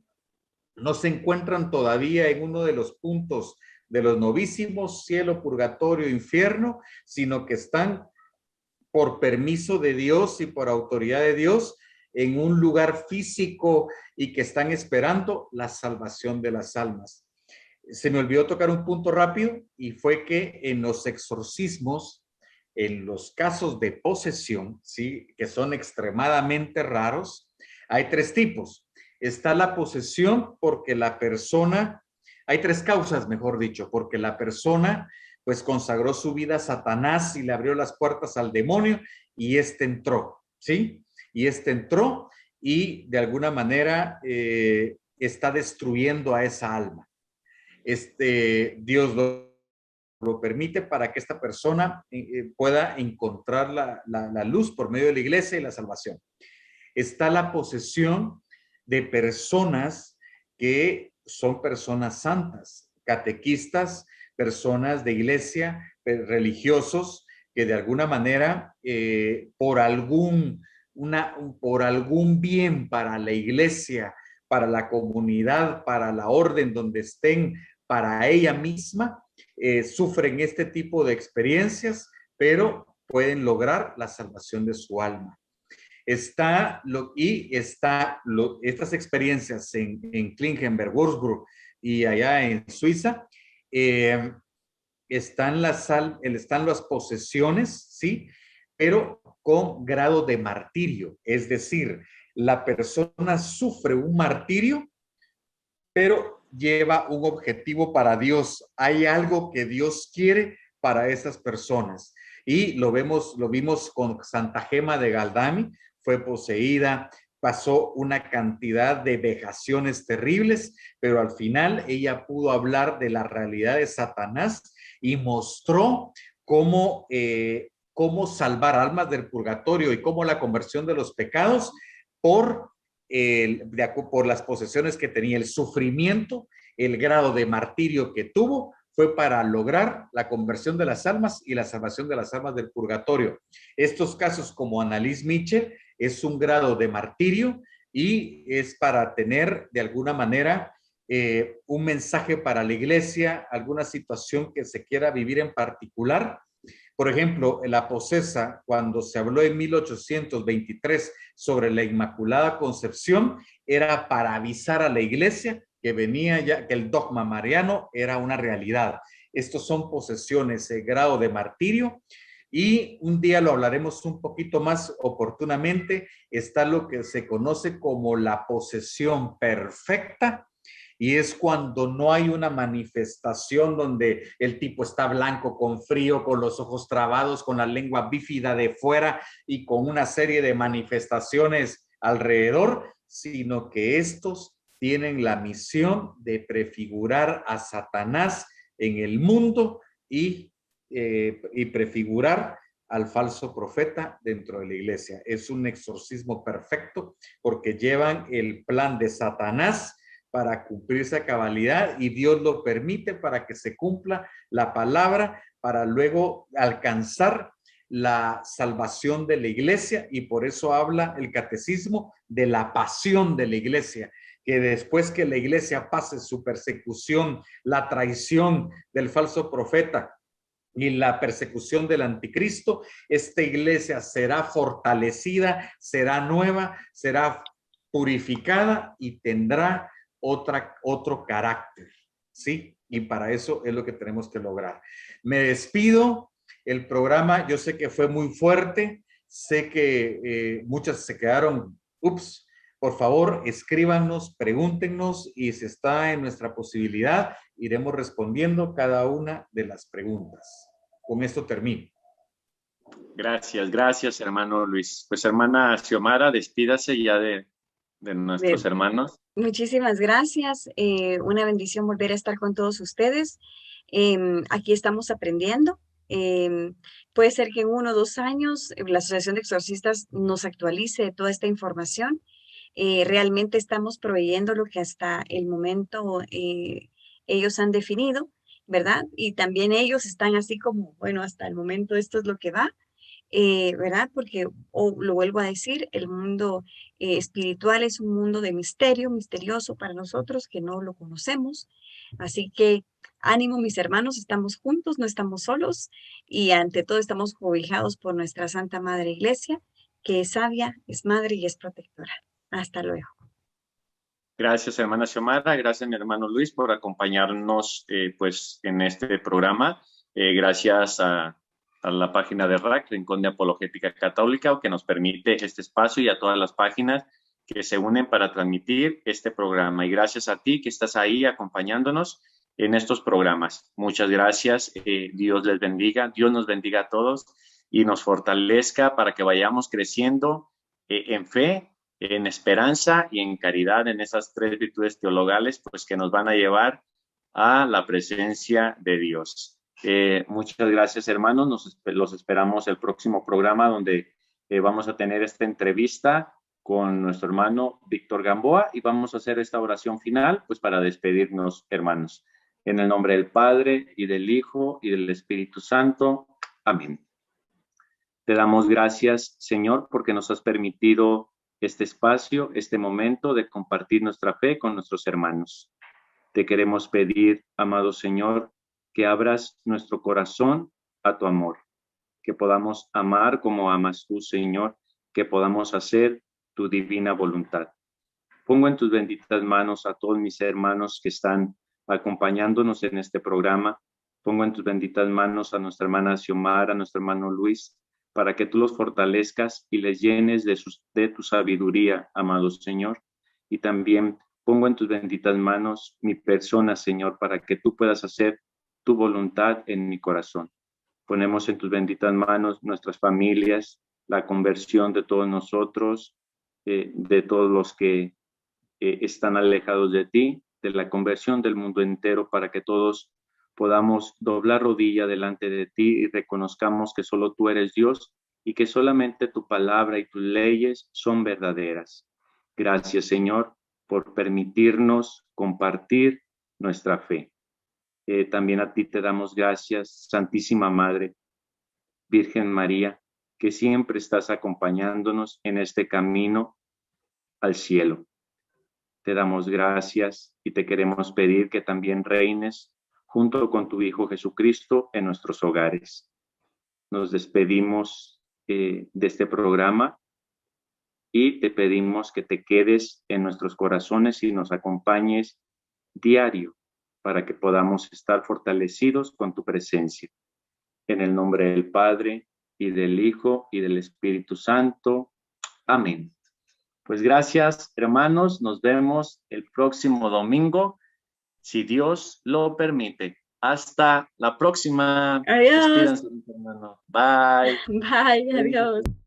no se encuentran todavía en uno de los puntos de los novísimos, cielo, purgatorio, infierno, sino que están por permiso de Dios y por autoridad de Dios en un lugar físico y que están esperando la salvación de las almas. Se me olvidó tocar un punto rápido, y fue que en los exorcismos, en los casos de posesión, ¿sí?, que son extremadamente raros, hay 3 tipos. Está la posesión porque la persona, hay 3 causas, mejor dicho, porque la persona pues consagró su vida a Satanás y le abrió las puertas al demonio, y entró, ¿sí? Y entró y de alguna manera está destruyendo a esa alma. Dios lo permite para que esta persona pueda encontrar la luz por medio de la iglesia y la salvación. Está la posesión de personas que son personas santas, catequistas, personas de iglesia, religiosos, que de alguna manera, por algún bien para la iglesia, para la comunidad, para la orden donde estén, para ella misma, sufren este tipo de experiencias, pero pueden lograr la salvación de su alma. Estas experiencias en Klingenberg, Würzburg y allá en Suiza, están las posesiones, ¿sí? Pero con grado de martirio, es decir, la persona sufre un martirio, pero lleva un objetivo para Dios. Hay algo que Dios quiere para esas personas. Y lo vimos con Santa Gema de Galdami, fue poseída, pasó una cantidad de vejaciones terribles, pero al final ella pudo hablar de la realidad de Satanás y mostró cómo salvar almas del purgatorio y cómo la conversión de los pecados por las posesiones que tenía, el sufrimiento, el grado de martirio que tuvo, fue para lograr la conversión de las almas y la salvación de las almas del purgatorio. Estos casos, como Annalise Michel, es un grado de martirio y es para tener de alguna manera un mensaje para la iglesia, alguna situación que se quiera vivir en particular. Por ejemplo, la posesa, cuando se habló en 1823 sobre la Inmaculada Concepción, era para avisar a la iglesia que venía ya, que el dogma mariano era una realidad. Estos son posesiones, grado de martirio, y un día lo hablaremos un poquito más oportunamente. Está lo que se conoce como la posesión perfecta, y es cuando no hay una manifestación donde el tipo está blanco, con frío, con los ojos trabados, con la lengua bífida de fuera y con una serie de manifestaciones alrededor, sino que estos tienen la misión de prefigurar a Satanás en el mundo y prefigurar al falso profeta dentro de la iglesia. Es un exorcismo perfecto porque llevan el plan de Satanás para cumplirse a cabalidad, y Dios lo permite para que se cumpla la palabra, para luego alcanzar la salvación de la iglesia. Y por eso habla el catecismo de la pasión de la iglesia, que después que la iglesia pase su persecución, la traición del falso profeta y la persecución del anticristo, esta iglesia será fortalecida, será nueva, será purificada y tendrá otro carácter, ¿sí? Y para eso es lo que tenemos que lograr. Me despido. El programa, yo sé que fue muy fuerte, sé que muchas se quedaron, ups. Por favor, escríbanos, pregúntenos, y si está en nuestra posibilidad, iremos respondiendo cada una de las preguntas. Con esto termino. Gracias, gracias, hermano Luis. Pues, hermana Xiomara, despídase ya de nuestros hermanos. Muchísimas gracias. Una bendición volver a estar con todos ustedes. Aquí estamos aprendiendo. Puede ser que en 1 o 2 años la Asociación de Exorcistas nos actualice toda esta información. Realmente estamos proveyendo lo que hasta el momento ellos han definido, ¿verdad? Y también ellos están así como, bueno, hasta el momento esto es lo que va. ¿Verdad? Porque, lo vuelvo a decir, el mundo espiritual es un mundo de misterio, misterioso para nosotros que no lo conocemos. Así que ánimo, mis hermanos, estamos juntos, no estamos solos, y ante todo estamos cobijados por nuestra Santa Madre Iglesia, que es sabia, es madre y es protectora. Hasta luego. Gracias, hermana Xiomara. Gracias, mi hermano Luis, por acompañarnos pues, en este programa. Gracias a la página de RAC, Rincón de Apologética Católica, que nos permite este espacio, y a todas las páginas que se unen para transmitir este programa. Y gracias a ti que estás ahí acompañándonos en estos programas. Muchas gracias. Dios les bendiga. Dios nos bendiga a todos y nos fortalezca para que vayamos creciendo en fe, en esperanza y en caridad, en esas 3 virtudes teologales, pues, que nos van a llevar a la presencia de Dios. Muchas gracias, hermanos. Los esperamos el próximo programa, donde vamos a tener esta entrevista con nuestro hermano Víctor Gamboa, y vamos a hacer esta oración final, pues, para despedirnos, hermanos. En el nombre del Padre, y del Hijo, y del Espíritu Santo. Amén. Te damos gracias, Señor, porque nos has permitido este espacio, este momento de compartir nuestra fe con nuestros hermanos. Te queremos pedir, amado Señor, que abras nuestro corazón a tu amor, que podamos amar como amas tú, Señor, que podamos hacer tu divina voluntad. Pongo en tus benditas manos a todos mis hermanos que están acompañándonos en este programa. Pongo en tus benditas manos a nuestra hermana Xiomara, a nuestro hermano Luis, para que tú los fortalezcas y les llenes de tu sabiduría, amado Señor. Y también pongo en tus benditas manos mi persona, Señor, para que tú puedas hacer tu voluntad en mi corazón. Ponemos en tus benditas manos nuestras familias, la conversión de todos nosotros, de todos los que están alejados de ti, de la conversión del mundo entero, para que todos podamos doblar rodilla delante de ti y reconozcamos que solo tú eres Dios y que solamente tu palabra y tus leyes son verdaderas. Gracias, Señor, por permitirnos compartir nuestra fe. También a ti te damos gracias, Santísima Madre, Virgen María, que siempre estás acompañándonos en este camino al cielo. Te damos gracias y te queremos pedir que también reines junto con tu Hijo Jesucristo en nuestros hogares. Nos despedimos de este programa y te pedimos que te quedes en nuestros corazones y nos acompañes diario para que podamos estar fortalecidos con tu presencia. En el nombre del Padre, y del Hijo, y del Espíritu Santo. Amén. Pues gracias, hermanos. Nos vemos el próximo domingo, si Dios lo permite. Hasta la próxima. Adiós. Despídanse, hermano. Bye. Bye, adiós.